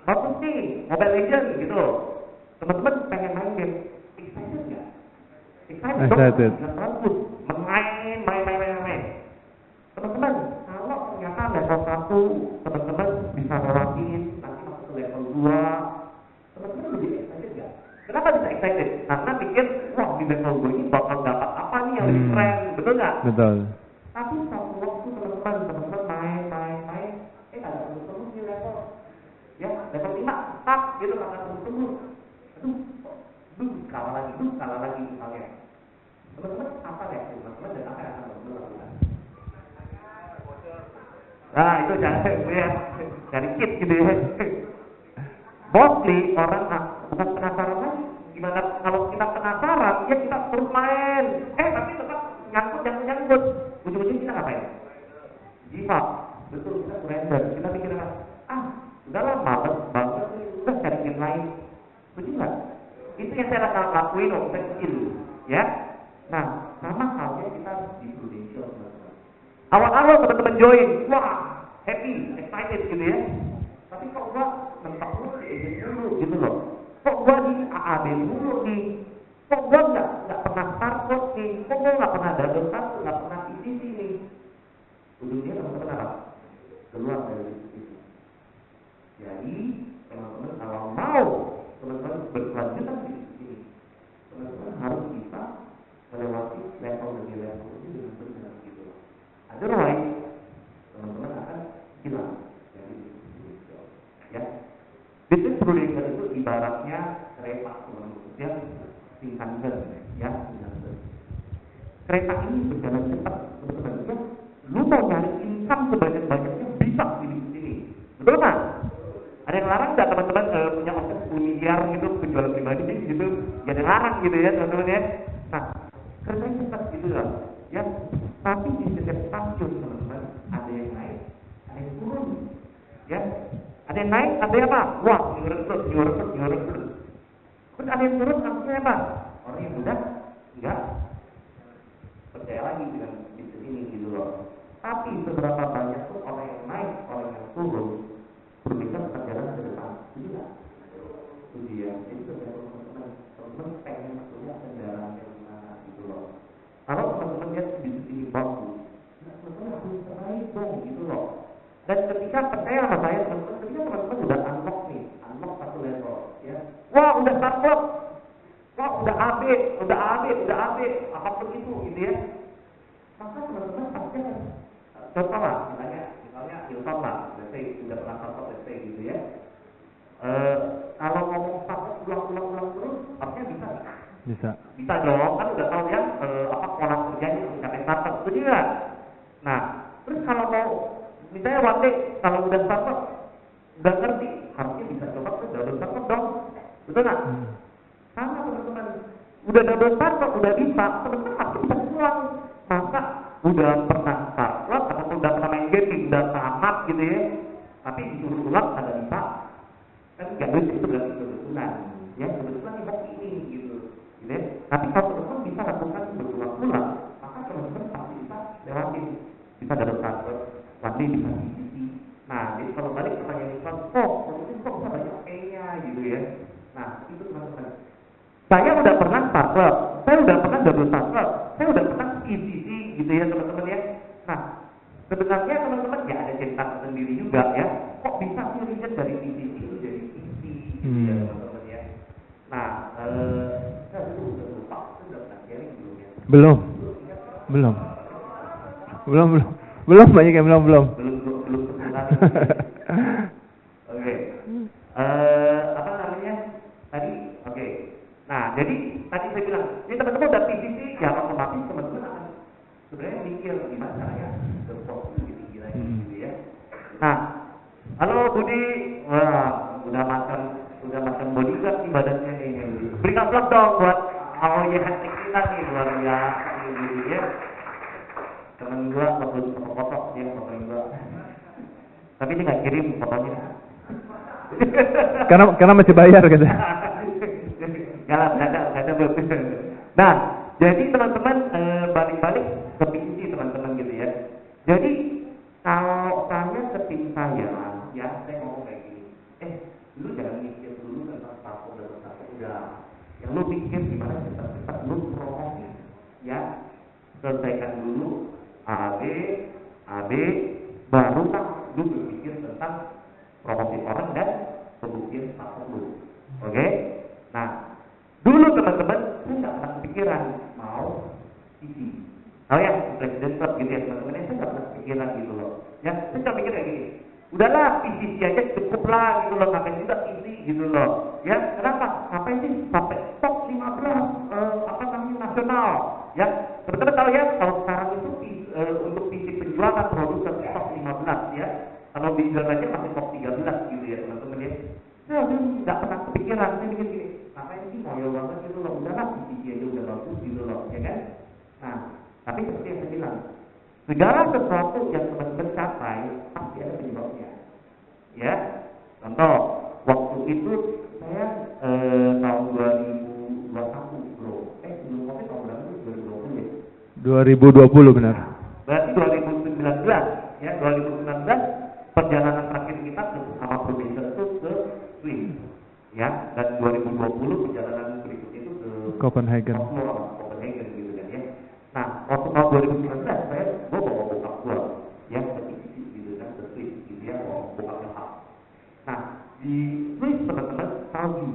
bagus nih, Mobile Legends gitu. Teman-teman pengen main game, excited nggak? Excited dong, bagus, main. Teman-teman, kalau ternyata level 1, teman-teman bisa lewatin, nanti masuk ke level 2, teman-teman lebih excited nggak? Kenapa bisa excited? Karena pikir, wah di level 2 ini bakal dapat apa nih yang lebih keren, betul nggak? Betul. Tapi satu waktu teman-teman main, ada tembus di level, ya level 5, tak gitu kata tembus, aduh, kalah lagi misalnya. Teman-teman apa ya? Teman-teman dan apa yang akan teman-teman lakukan? Nah itu cari kit gitu ya. Mostly orang bukan penasaran lagi. Gimana kalau kita penasaran, ya kita terus main. Tapi tetap nyangkut. Ujung-ujungnya kita ngapain? Give up. Betul, kita surrender. Kita pikir udahlah males banget, udah cari game lain. Betul nggak? Itu yang saya lakuin waktu saya kecil, ya. Nah, sama halnya kita di Prudential. Awal-awal teman-teman join, wah, happy, excited gitu ya. Tapi kok gua mentok dulu di agent dulu gitu loh. Kok gua di AAB dulu nih. Kok gua nggak pernah startup nih. Kok gua nggak pernah double satu, nggak pernah PCC nih. Ujungnya teman-teman apa? Keluar dari situ. Jadi Prudential itu ibaratnya kereta, ya, Shinkansen, ya, Shinkansen. Kereta ini berjalan cepat, sebenarnya lu mau nyari income sebanyak-banyaknya bisa di sini, betul nggak? Ada yang larang nggak teman-teman punya omset 10 miliar gitu penjualan pribadi gitu? Ya ada yang larang gitu ya teman-teman ya. Nah, kereta cepat gitu lah, ya. Tapi di setiap stasiun teman-teman ada yang naik, ada yang turun, ya. Ada yang naik, ada yang apa? Wah, nyuruh terus. Terus ada yang turun, artinya apa? Orang yang udah enggak percaya lagi dengan bisnis ini gitu loh. Tapi seberapa banyak tuh orang yang naik, orang yang turun, berbeda perjalanan ke depan. Tidak. Itu dia. Jadi teman-teman pengen punya kendaraan yang mana gitu loh. Kalau teman-teman lihat bisnis ini bagus, teman-teman harus naik dong gitu loh. Dan ketika percaya sama saya, ketika teman-teman udah unlock satu level, ya. Wah, udah startup. Wah, udah AB, apapun itu, gitu ya. Maka teman-teman pasti akan contoh lah, misalnya Hilton lah, let's say, udah pernah startup, let's say, gitu ya. Kalau ngomong startup ulang terus, artinya bisa nggak? Bisa dong, kan udah tahu ya, pola kerjanya mencapai startup, itu juga. Nah, terus kalau mau misalnya one day kalau udah startup udah ngerti, harusnya bisa coba ke double startup dong, betul nggak? Sama teman-teman, udah double startup udah bisa, teman-teman pasti bisa pulang. Masa udah pernah startup atau udah pernah main game, udah tamat gitu ya, tapi disuruh pulang ada bisa, kan nggak bisa itu berarti kebetulan, ya kebetulan ini gitu ya. Tapi kalau teman-teman bisa lakukan berulang-ulang, maka teman-teman pasti bisa lewatin, bisa double startup. Nanti bisa diisi. Nah, jadi kalau balik pertanyaan Islam, kok bisa banyak E-nya gitu ya. Nah, itu teman-teman. Saya udah pernah startup, saya udah pernah double startup, saya udah pernah ECC gitu ya teman-teman ya. Nah, sebenarnya teman-teman ya ada cerita sendiri juga ya. Kok bisa sih riset dari ECC itu jadi ECC gitu ya teman-teman ya. Nah, saya udah lupa, saya udah pernah sharing belum ya? Belum banyak yang belum. Oke. Apa namanya? Tadi oke. Nah, jadi tadi saya bilang, ini teman-teman udah PCC, ya otomatis teman-teman akan sebenarnya mikir gimana caranya berfokus lebih tinggi lagi gitu ya. Nah, halo Budi, wah udah makan bodyguard nih badannya nih. Beri aplaus dong buat awalnya hashtag kita nih luar biasa gitu ya. Temen gua waktu foto-foto dia fotoin gua, tapi dia nggak kirim fotonya karena masih bayar gitu. Nggak ada belum. Nah, jadi teman-teman balik-balik ke PCC teman-teman gitu ya. Jadi kalau saya ketim saya ngomong kayak gini, lu jangan mikir dulu tentang satu dan satu udah, yang lu pikir gimana cepat-cepat lu promosi ya, selesaikan dulu AB, barulah lu berpikir tentang promosi orang dan pembuktian startup lu. Oke? Nah, dulu teman-teman saya nggak pernah kepikiran mau TV. Oh ya, Presiden Club gitu ya teman-teman, saya nggak pernah kepikiran gitu loh. Ya, saya nggak mikir kayak gini. Udahlah, PCC aja cukup lah gitu loh, ngapain juga TV gitu loh. Ya, kenapa? Ngapain sih sampai top 15 nasional? Ya, teman-teman tahu ya, kalau sekarang itu untuk visi penjualan produk ke top 15 ya. Kalau dijual aja masih top 13 gitu ya teman-teman ya. Saya nggak pernah kepikiran, saya mikir gini, ngapain sih ngoyo banget gitu loh, udahlah visi aja udah bagus gitu loh, ya kan? Nah, tapi seperti yang saya bilang, segala sesuatu yang teman-teman capai pasti ada penyebabnya. Ya, contoh, waktu itu saya tahun 2021 bro, sebelum COVID tahun berapa? 2020 ya? 2020 benar. Berarti 2019 ya, 2019 perjalanan terakhir kita sama Prudential itu ke Swiss ya, dan 2020 perjalanan berikutnya itu ke Copenhagen gitu kan ya. Nah, waktu tahun 2019 saya bawa bokap gua yang ke PCC gitu kan, ke Swiss gitu ya, bawa bokapnya hak. Nah, di Swiss teman-teman salju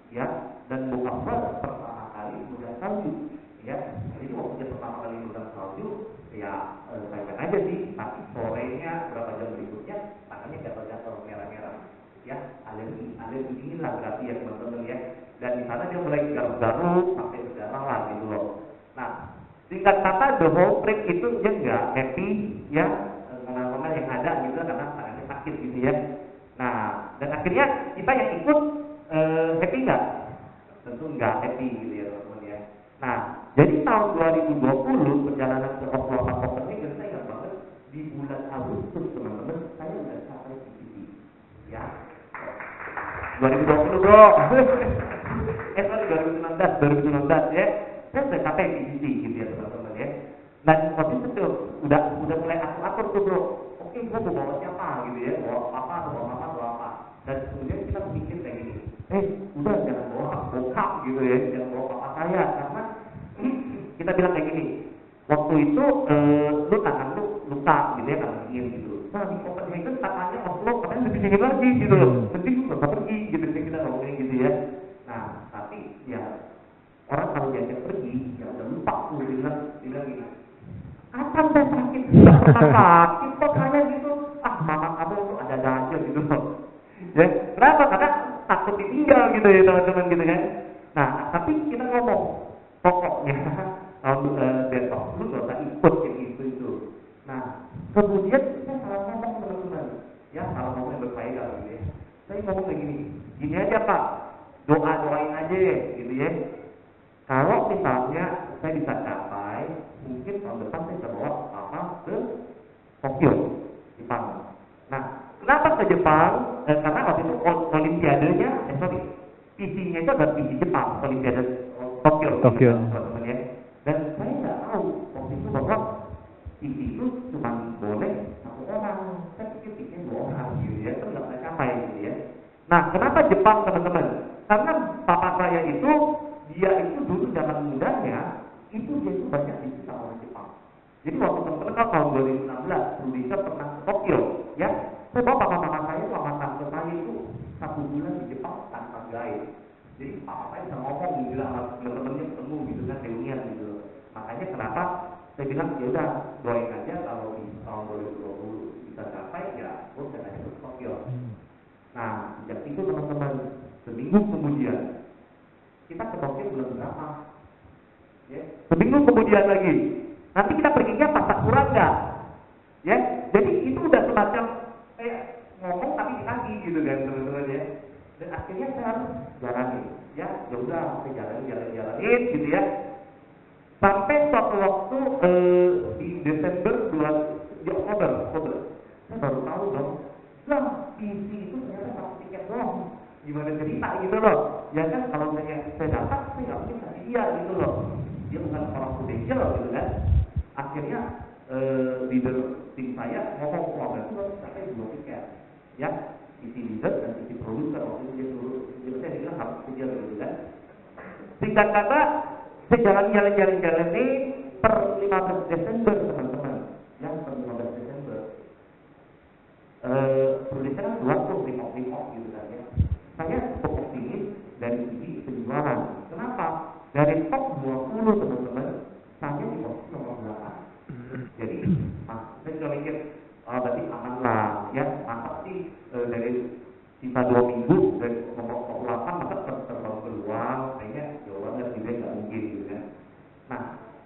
ya, dan bokap gua pertama kali udah salju ya. Jadi waktu dia pertama kali udah salju ya, saya aja sih, tapi sorenya berapa jam berikutnya tangannya gatal-gatal merah-merah ya, alergi dingin lah berarti ya teman-teman ya. Dan di sana dia mulai garuk-garuk sampai berdarah lah gitu loh. Nah, singkat kata the whole trip itu dia nggak happy ya, ngomong-ngomong yang ada gitu karena tangannya sakit gitu ya. Nah, dan akhirnya kita yang ikut happy nggak? Tentu nggak happy gitu ya teman-teman ya. Nah, jadi tahun 2020 perjalanan ke Oslo Vancouver ini saya ingat banget di bulan Agustus teman-teman saya udah sampai di sini ya. 2020 bro. Sorry 2019 ya. Saya sudah sampai di sini gitu ya teman-teman ya. Dan waktu itu tuh udah mulai atur tuh bro. Oke, gua mau bawa siapa gitu ya, bawa apa, bawa apa. Dan kemudian kita mikir kayak gini. Udah jangan bawa bokap gitu ya, jangan bawa papa saya karena kita bilang kayak gini. Waktu itu lu tangan lu luka gitu ya karena dingin gitu. Nah di Copenhagen katanya Oslo katanya lebih dingin lagi gitu loh. Penting lu nggak pergi gitu kita ngomongin gitu ya. Nah tapi ya orang kalau diajak pergi ya udah lupa tuh bilang gini. Kapan saya sakit? Sakit kok kayak gitu. Mama kamu tuh ada aja gitu loh. Ya kenapa? Karena takut ditinggal gitu ya teman-teman gitu kan. Nah tapi kita ngomong pokoknya besok lu gak usah ikut yang itu. Nah kemudian saya salah ngomong teman-teman ya, salah ngomong yang berfaedah gitu ya. Saya ngomong kayak gini aja Pak, doain aja gitu ya. Kalau misalnya saya bisa capai, mungkin tahun depan saya bisa bawa Papa ke Tokyo, Jepang. Nah, kenapa ke Jepang? Karena waktu itu Olimpiadenya, PC-nya itu adalah PC Jepang, Olimpiade Tokyo. Teman-teman ya. Dan saya nggak tahu waktu itu bahwa PC itu cuma boleh satu orang, saya pikir PC-nya 2 orang gitu ya, itu nggak bisa capai gitu ya. Nah, kenapa Jepang teman-teman? Karena papa saya itu dia itu dulu zaman mudanya itu dia itu banyak dicinta orang Jepang. Jadi waktu teman-teman kan tahun 2016 Indonesia pernah ke Tokyo ya. Saya bawa papa mama saya itu sama tante saya itu 1 bulan di Jepang tanpa guide. Jadi papa saya bisa ngomong gitu lah sama teman-temannya ketemu gitu kan reunian gitu. Makanya kenapa saya bilang ya udah doain aja kalau di tahun 2020 bisa capai ya gue bisa aja ke Tokyo. Nah sejak itu teman-teman seminggu kemudian kita ke Tokyo bulan berapa? Ya, seminggu kemudian lagi. Nanti kita perginya pas Sakura enggak? Ya, jadi itu udah semacam ngomong tapi lagi gitu kan teman-teman ya. Dan akhirnya saya harus jalani. Ya udah saya jalanin gitu ya. Sampai suatu waktu di Desember di Oktober, saya baru tahu dong. Lah, PC itu ternyata satu tiket doang. Gimana cerita gitu loh. Ya kan kalau saya dapat saya nggak mungkin kasih dia gitu loh. Dia bukan orang potensial gitu kan. Akhirnya leader tim saya ngomong berarti harus sampai 2 tiket ya, isi leader dan isi produser waktu itu dia saya bilang harus kejar gitu kan. Singkat kata saya jalan ini per 15 Desember teman-teman ya, per 15 Desember produser kan 2 gitu kan ya. Saya cukup optimis dari segi penjualan. Kenapa? Dari top 20 teman-teman saya di posisi nomor 8. Jadi, saya sudah mikir, berarti aman lah, ya, mantap sih dari sisa 2 minggu dari nomor 8 maka terbang peluang, kayaknya jawabannya juga nggak mungkin gitu kan. Nah,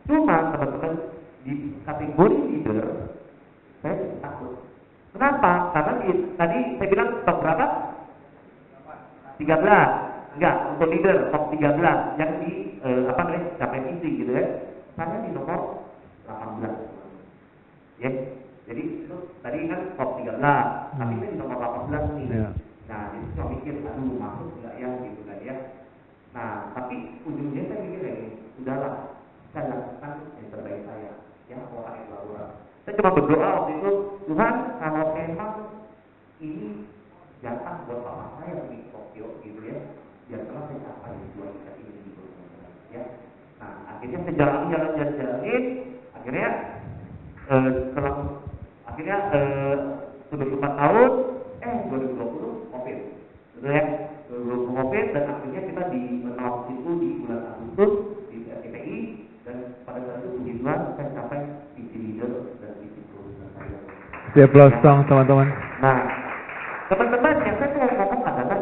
cuma teman-teman di kategori leader saya takut. Kenapa? Karena tadi saya bilang top berapa? 13. Enggak, untuk leader top 13 yang di capai visi gitu ya. Saya di nomor 18. Ya. Jadi itu tadi kan top 13, tapi ini di nomor 18 nih. Yeah. Nah, itu saya mikir aduh masuk enggak ya gitu kan ya. Nah, tapi ujungnya saya mikir lagi, udahlah, saya lakukan yang terbaik saya. Ya, orang yang lalu. Saya cuma berdoa waktu itu, Tuhan, kalau memang ini jatah buat papa saya di Tokyo gitu ya, biar telah saya capai tujuan kita ini gitu ya. Nah akhirnya saya jalanin akhirnya setelah akhirnya sudah 4 tahun 2020 COVID gitu ya, 2020 COVID dan akhirnya kita di tahun itu di bulan Agustus di PTI dan pada saat itu puji Tuhan saya capai visi leader dan visi produser saya. Siap loh teman-teman. Nah teman-teman yang saya mau ngomong adalah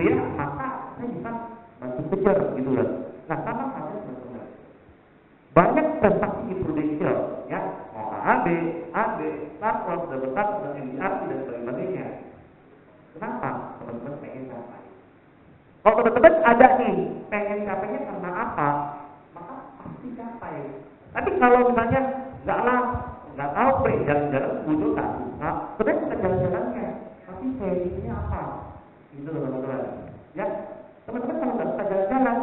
gitu ya, maka saya bisa bantu kejar gitu loh. Nah, sama halnya teman-teman. Banyak prestasi di Prudential ya, mau AAB, AB, Startup, Double Tap, dan MDRT dan sebagainya. Kenapa teman-teman pengen capai? Kalau teman-teman ada nih pengen capainya karena apa, maka pasti capai. Tapi kalau misalnya nggak tahu jalan-jalan bodoh tak suka, sebenarnya bukan jalan-jalannya, tapi value-nya apa? Gitu loh teman-teman. Ya, teman-teman kalau nggak suka jalan-jalan,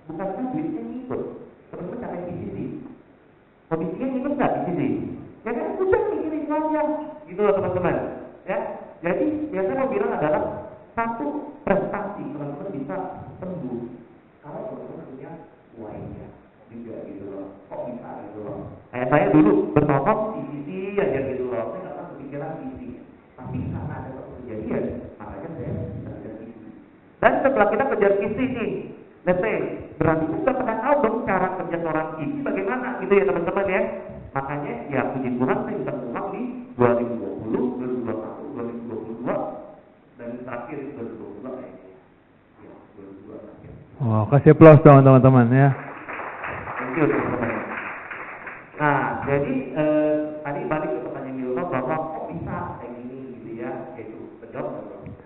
bukan duitnya ngikut. Teman-teman capai di sini. Kondisinya ngikut nggak di sini? Ya kan udah mikirin aja, gitu loh teman-teman. Ya, jadi biasanya mau bilang adalah satu prestasi teman-teman bisa sembuh kalau teman-teman punya why-nya juga gitu loh. Kok bisa gitu loh? Kayak saya dulu bertotok di aja gitu loh. Saya nggak pernah kepikiran isi. Tapi karena ada satu kejadian, makanya saya kejar isi. Dan setelah kita kejar isi nih, let's say, berarti kita pernah tahu dong cara kerja seorang isi bagaimana gitu ya teman-teman ya. Makanya ya puji Tuhan saya bisa pulang di 2020, 2021, 2022 dan terakhir 2022 kayaknya. Ya, 2022 terakhir. Wow, kasih applause dong teman-teman ya. Thank you teman-teman. Nah, jadi tadi balik ke pertanyaan Milton bahwa kok bisa kayak gini gitu ya, yaitu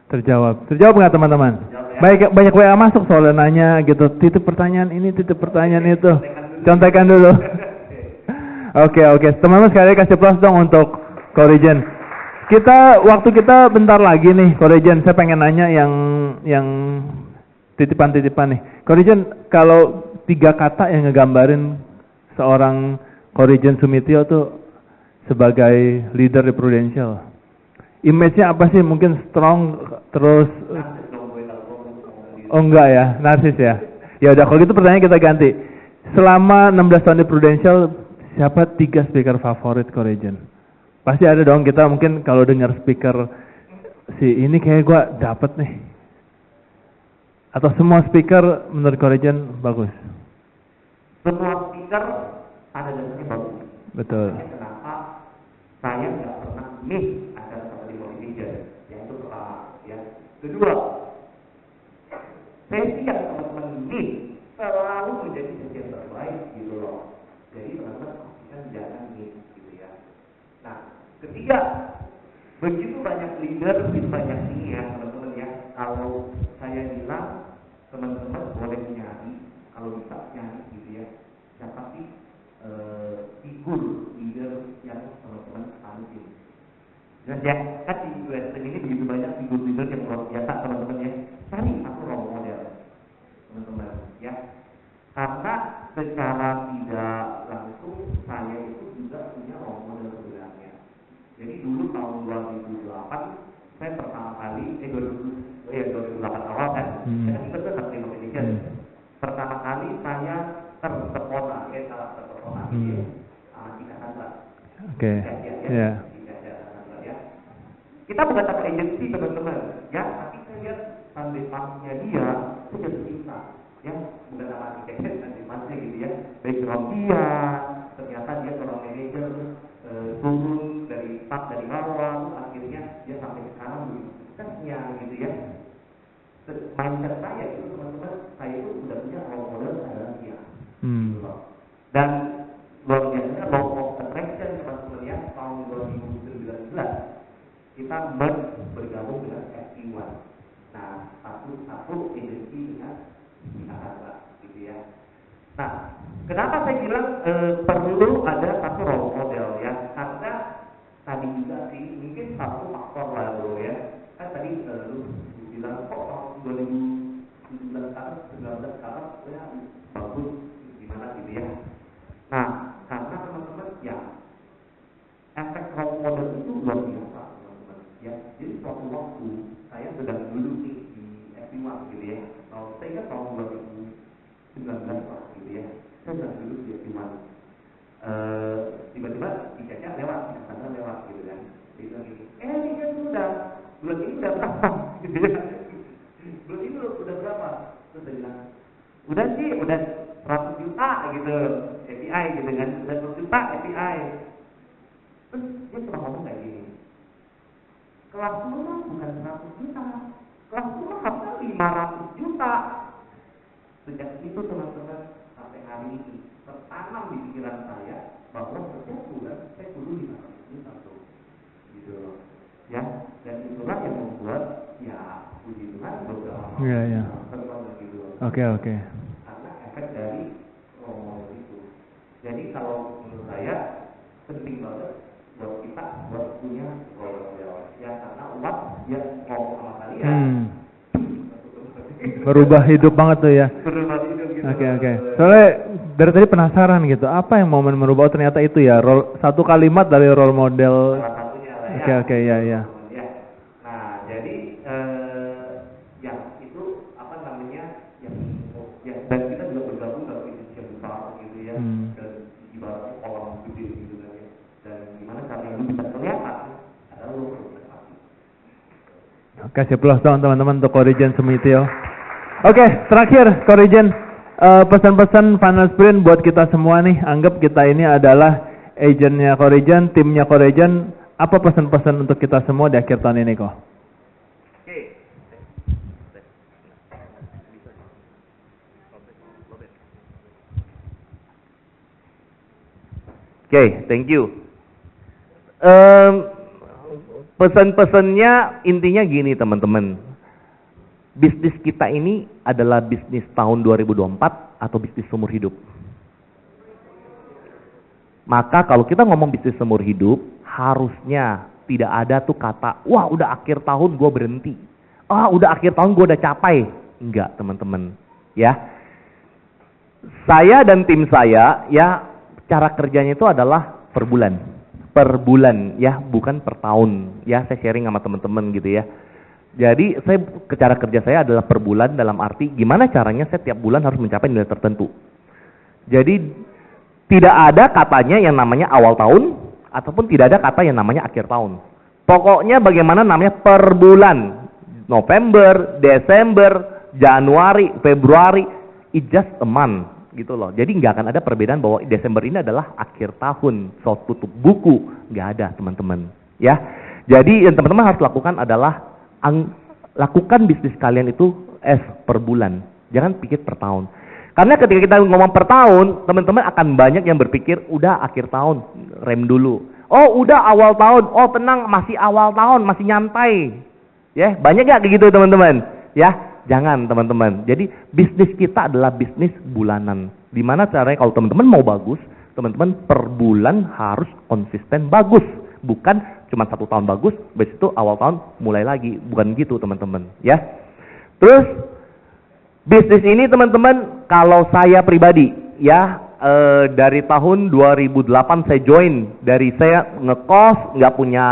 terjawab. Terjawab nggak teman-teman? Ya. Banyak WA masuk soalnya nanya gitu, titip pertanyaan ini, titip pertanyaan itu. Contekan dulu. Oke, teman-teman sekali kasih applause dong untuk Korijen. Waktu kita bentar lagi nih, Korijen. Saya pengen nanya yang titipan-titipan nih. Korijen, kalau 3 kata yang ngegambarin seorang Korijen Sumitio tuh sebagai leader di Prudential, image-nya apa sih? Mungkin strong, terus enggak ya, narsis ya. Ya udah, kalau gitu pertanyaan kita ganti. Selama 16 tahun di Prudential, siapa 3 speaker favorit Korijen? Pasti ada dong, kita mungkin kalau dengar speaker si ini kayak gua dapet nih. Atau semua speaker menurut Korijen bagus? Semua speaker ada dasarnya bagus. Betul. Kenapa saya nggak pernah miss ada seperti motivation? Yang itu pertama, ya. Kedua, sesi yang teman-teman miss selalu menjadi sesi yang terbaik gitu loh. Jadi teman-teman pastikan jangan miss gitu ya. Nah, ketiga, begitu banyak leader, begitu banyak ini ya teman-teman ya. Kalau saya bilang teman-teman boleh nyari, kalau bisa nyari gitu ya. Siapa sih figur leader yang teman-teman tanutin? Dan ya, kan di Western ini begitu banyak figur leader yang luar biasa teman-teman ya. Cari satu role model teman-teman ya. Karena secara tidak langsung saya itu juga punya role model sebenarnya. Jadi dulu tahun 2008 saya pertama kali 2008 awal kan, saya kan ikut ke Indonesia. Pertama kali saya terpesona, salah terpesona gitu Tika Sandra. Oke. Ya. Kita bukan dapat agensi teman-teman, ya, tapi saya lihat tanda pasnya dia, saya jatuh cinta, ya, bukan nama arsiteknya, tanda pasnya gitu ya, background dia, ternyata dia seorang manajer, turun dari start dari bawah, akhirnya dia sampai sekarang begitu suksesnya gitu ya. Mindset saya itu teman-teman, saya itu sudah punya role model adalah dia. Dan luar biasa law of attraction teman-teman ya, tahun 2019 kita bergabung dengan FT1. Nah, satu agensi dengan Jakarta gitu ya. Nah, kenapa saya bilang perlu ada satu role model ya? Karena tadi juga sih mungkin satu faktor lah bro ya. Kan tadi lu bilang kok tahun 2019 sekarang ya bagus gimana gitu ya. Nah, karena teman-teman ya efek role model itu luar biasa teman-teman ya. Jadi suatu waktu saya sedang duduk nih di FT1 gitu ya. Kalau saya kan tahun 2019 lah gitu ya. Saya sedang duduk di FT1. Tiba-tiba tiketnya lewat gitu kan. Dia bilang gini, ini kan sudah bulan ini udah berapa? Gitu ya. Bulan ini udah berapa? Terus saya bilang, udah sih, udah 100 juta gitu, API gitu kan, udah 100 juta API. Terus dia cuma ngomong kayak gini, kelas lu bukan 100 juta, langsung harga 500 juta. Sejak itu teman-teman sampai hari ini tertanam di pikiran saya bahwa setiap bulan saya kudu 500 juta tuh, gitu loh. Ya, dan itulah yang membuat ya puji Tuhan beberapa gitu. Oke. Karena efek dari role itu. Jadi kalau menurut saya penting banget buat kita buat punya role model. Ya karena umat dia ngomong sama kalian. Berubah hidup banget tuh ya. Berubah hidup gitu. Oke. Soalnya dari tadi penasaran gitu, apa yang momen merubah? Oh, ternyata itu ya, satu kalimat dari role model. Salah satunya lah Oke, ya. Ya. Nah, jadi ya itu apa namanya yang dan kita juga bergabung dalam institusi yang besar gitu ya. Dan ibaratnya kolam gede gitu kan ya. Dan gimana caranya lu bisa kelihatan adalah lu berprestasi. Kasih plus dong teman-teman untuk Corrigen Sumitio. Oke, terakhir Corrigen, pesan-pesan final sprint buat kita semua nih. Anggap kita ini adalah agentnya Corrigen, timnya Corrigen. Apa pesan-pesan untuk kita semua di akhir tahun ini kok? Oke, thank you. Pesan-pesannya intinya gini teman-teman. Bisnis kita ini adalah bisnis tahun 2024 atau bisnis seumur hidup. Maka kalau kita ngomong bisnis seumur hidup, harusnya tidak ada tuh kata, wah udah akhir tahun gue berhenti. Udah akhir tahun gue udah capai. Enggak teman-teman. Ya, saya dan tim saya, ya cara kerjanya itu adalah per bulan. Per bulan, ya bukan per tahun. Ya saya sharing sama teman-teman gitu ya. Jadi cara kerja saya adalah per bulan dalam arti gimana caranya saya tiap bulan harus mencapai nilai tertentu. Jadi tidak ada katanya yang namanya awal tahun ataupun tidak ada kata yang namanya akhir tahun. Pokoknya bagaimana namanya per bulan. November, Desember, Januari, Februari, it's just a month gitu loh. Jadi nggak akan ada perbedaan bahwa Desember ini adalah akhir tahun, so tutup buku, nggak ada teman-teman. Ya, jadi yang teman-teman harus lakukan adalah lakukan bisnis kalian itu per bulan, jangan pikir per tahun. Karena ketika kita ngomong per tahun, teman-teman akan banyak yang berpikir udah akhir tahun, rem dulu. Oh udah awal tahun, oh tenang masih awal tahun, masih nyantai. Ya banyak gak kayak gitu teman-teman? Ya jangan teman-teman. Jadi bisnis kita adalah bisnis bulanan. Dimana caranya kalau teman-teman mau bagus, teman-teman per bulan harus konsisten bagus. Bukan cuma 1 tahun bagus, habis itu awal tahun mulai lagi. Bukan gitu teman-teman. Ya. Terus bisnis ini teman-teman, kalau saya pribadi, ya dari tahun 2008 saya join. Dari saya ngekos, nggak punya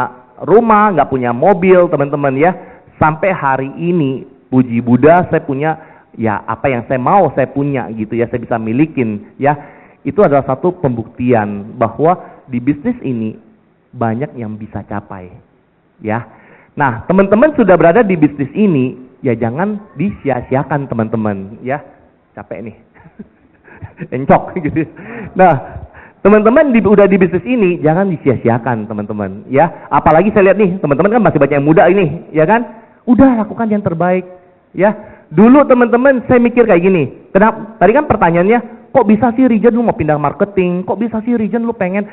rumah, nggak punya mobil teman-teman ya. Sampai hari ini, puji Buddha, saya punya ya apa yang saya mau saya punya gitu ya. Saya bisa milikin ya. Itu adalah satu pembuktian bahwa di bisnis ini banyak yang bisa capai ya. Nah teman-teman sudah berada di bisnis ini, ya jangan disia-siakan teman-teman ya. Capek nih encok gitu. Nah teman-teman udah di bisnis ini, jangan disia-siakan teman-teman ya. Apalagi saya lihat nih teman-teman kan masih banyak yang muda ini ya kan. Udah lakukan yang terbaik ya. Dulu teman-teman saya mikir kayak gini, kenapa tadi kan pertanyaannya, kok bisa sih Rigen lu mau pindah marketing, kok bisa sih Rigen lu pengen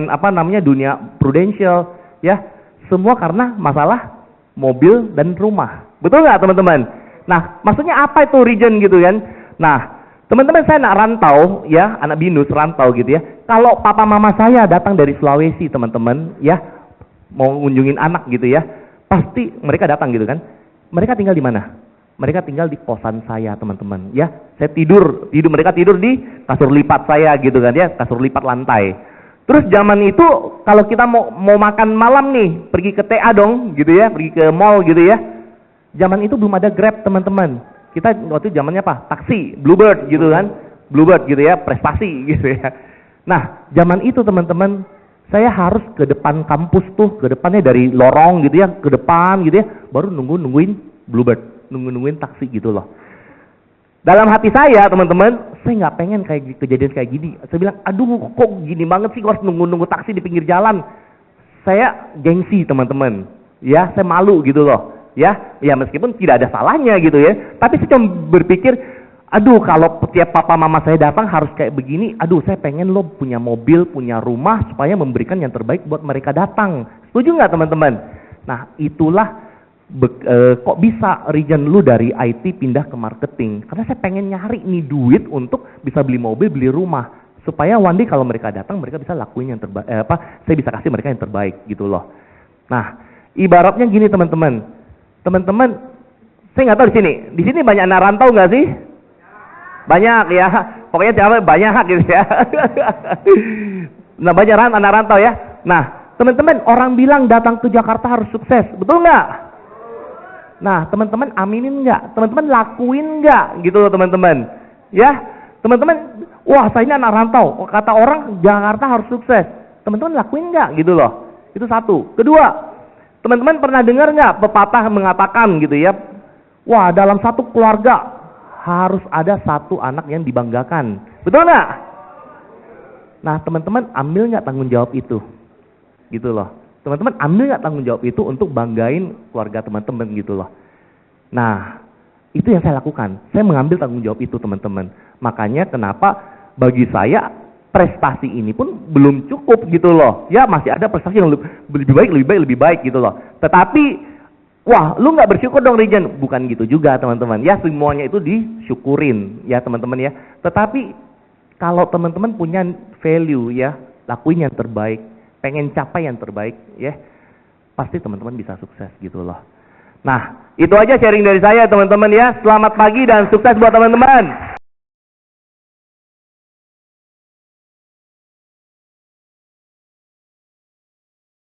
apa namanya dunia prudential ya. Semua karena masalah mobil dan rumah. Betul nggak teman-teman? Nah, maksudnya apa itu Rigen gitu kan? Nah, teman-teman saya anak rantau ya, anak binus rantau gitu ya. Kalau papa mama saya datang dari Sulawesi teman-teman ya, mau ngunjungin anak gitu ya, pasti mereka datang gitu kan. Mereka tinggal di mana? Mereka tinggal di kosan saya teman-teman ya. Saya tidur mereka tidur di kasur lipat saya gitu kan ya, kasur lipat lantai. Terus zaman itu kalau kita mau makan malam nih, pergi ke TA dong gitu ya, pergi ke mall gitu ya. Zaman itu belum ada Grab teman-teman. Kita waktu itu zamannya apa? Taksi, Bluebird gitu kan. Bluebird gitu ya, prestasi gitu ya. Nah, zaman itu teman-teman, saya harus ke depan kampus tuh, ke depannya dari lorong gitu ya, ke depan gitu ya, baru nungguin Bluebird, nungguin taksi gitu loh. Dalam hati saya teman-teman, saya nggak pengen kayak kejadian kayak gini. Saya bilang, aduh kok gini banget sih, harus nunggu taksi di pinggir jalan. Saya gengsi teman-teman, ya saya malu gitu loh. Ya, ya meskipun tidak ada salahnya gitu ya. Tapi saya cuma berpikir, aduh kalau tiap papa mama saya datang harus kayak begini, aduh saya pengen lo punya mobil, punya rumah supaya memberikan yang terbaik buat mereka datang. Setuju nggak teman-teman? Nah itulah kok bisa Regen lu dari IT pindah ke marketing. Karena saya pengen nyari nih duit untuk bisa beli mobil, beli rumah. Supaya one day kalau mereka datang mereka bisa lakuin yang terbaik, saya bisa kasih mereka yang terbaik gitu loh. Nah ibaratnya gini teman-teman, saya nggak tahu di sini banyak anak rantau nggak sih? Banyak ya, pokoknya tiap banyak gitu ya. Nah banyak anak rantau ya. Nah teman-teman, orang bilang datang ke Jakarta harus sukses, betul nggak? Nah teman-teman aminin nggak? Teman-teman lakuin nggak? Gitu loh teman-teman. Ya, teman-teman, wah saya ini anak rantau, kata orang Jakarta harus sukses. Teman-teman lakuin nggak? Gitu loh. Itu satu. Kedua, teman-teman pernah dengar nggak pepatah mengatakan gitu ya? Wah dalam satu keluarga harus ada satu anak yang dibanggakan. Betul nggak? Nah teman-teman ambil nggak tanggung jawab itu? Gitu loh. Teman-teman ambil nggak tanggung jawab itu untuk banggain keluarga teman-teman gitu loh. Nah itu yang saya lakukan. Saya mengambil tanggung jawab itu teman-teman. Makanya kenapa bagi saya prestasi ini pun belum cukup gitu loh. Ya masih ada prestasi yang lebih baik gitu loh. Tetapi wah, lu nggak bersyukur dong Regen. Bukan gitu juga teman-teman. Ya semuanya itu disyukurin ya teman-teman ya. Tetapi kalau teman-teman punya value ya, lakuin yang terbaik, pengen capai yang terbaik ya, pasti teman-teman bisa sukses gitu loh. Nah, itu aja sharing dari saya teman-teman ya. Selamat pagi dan sukses buat teman-teman.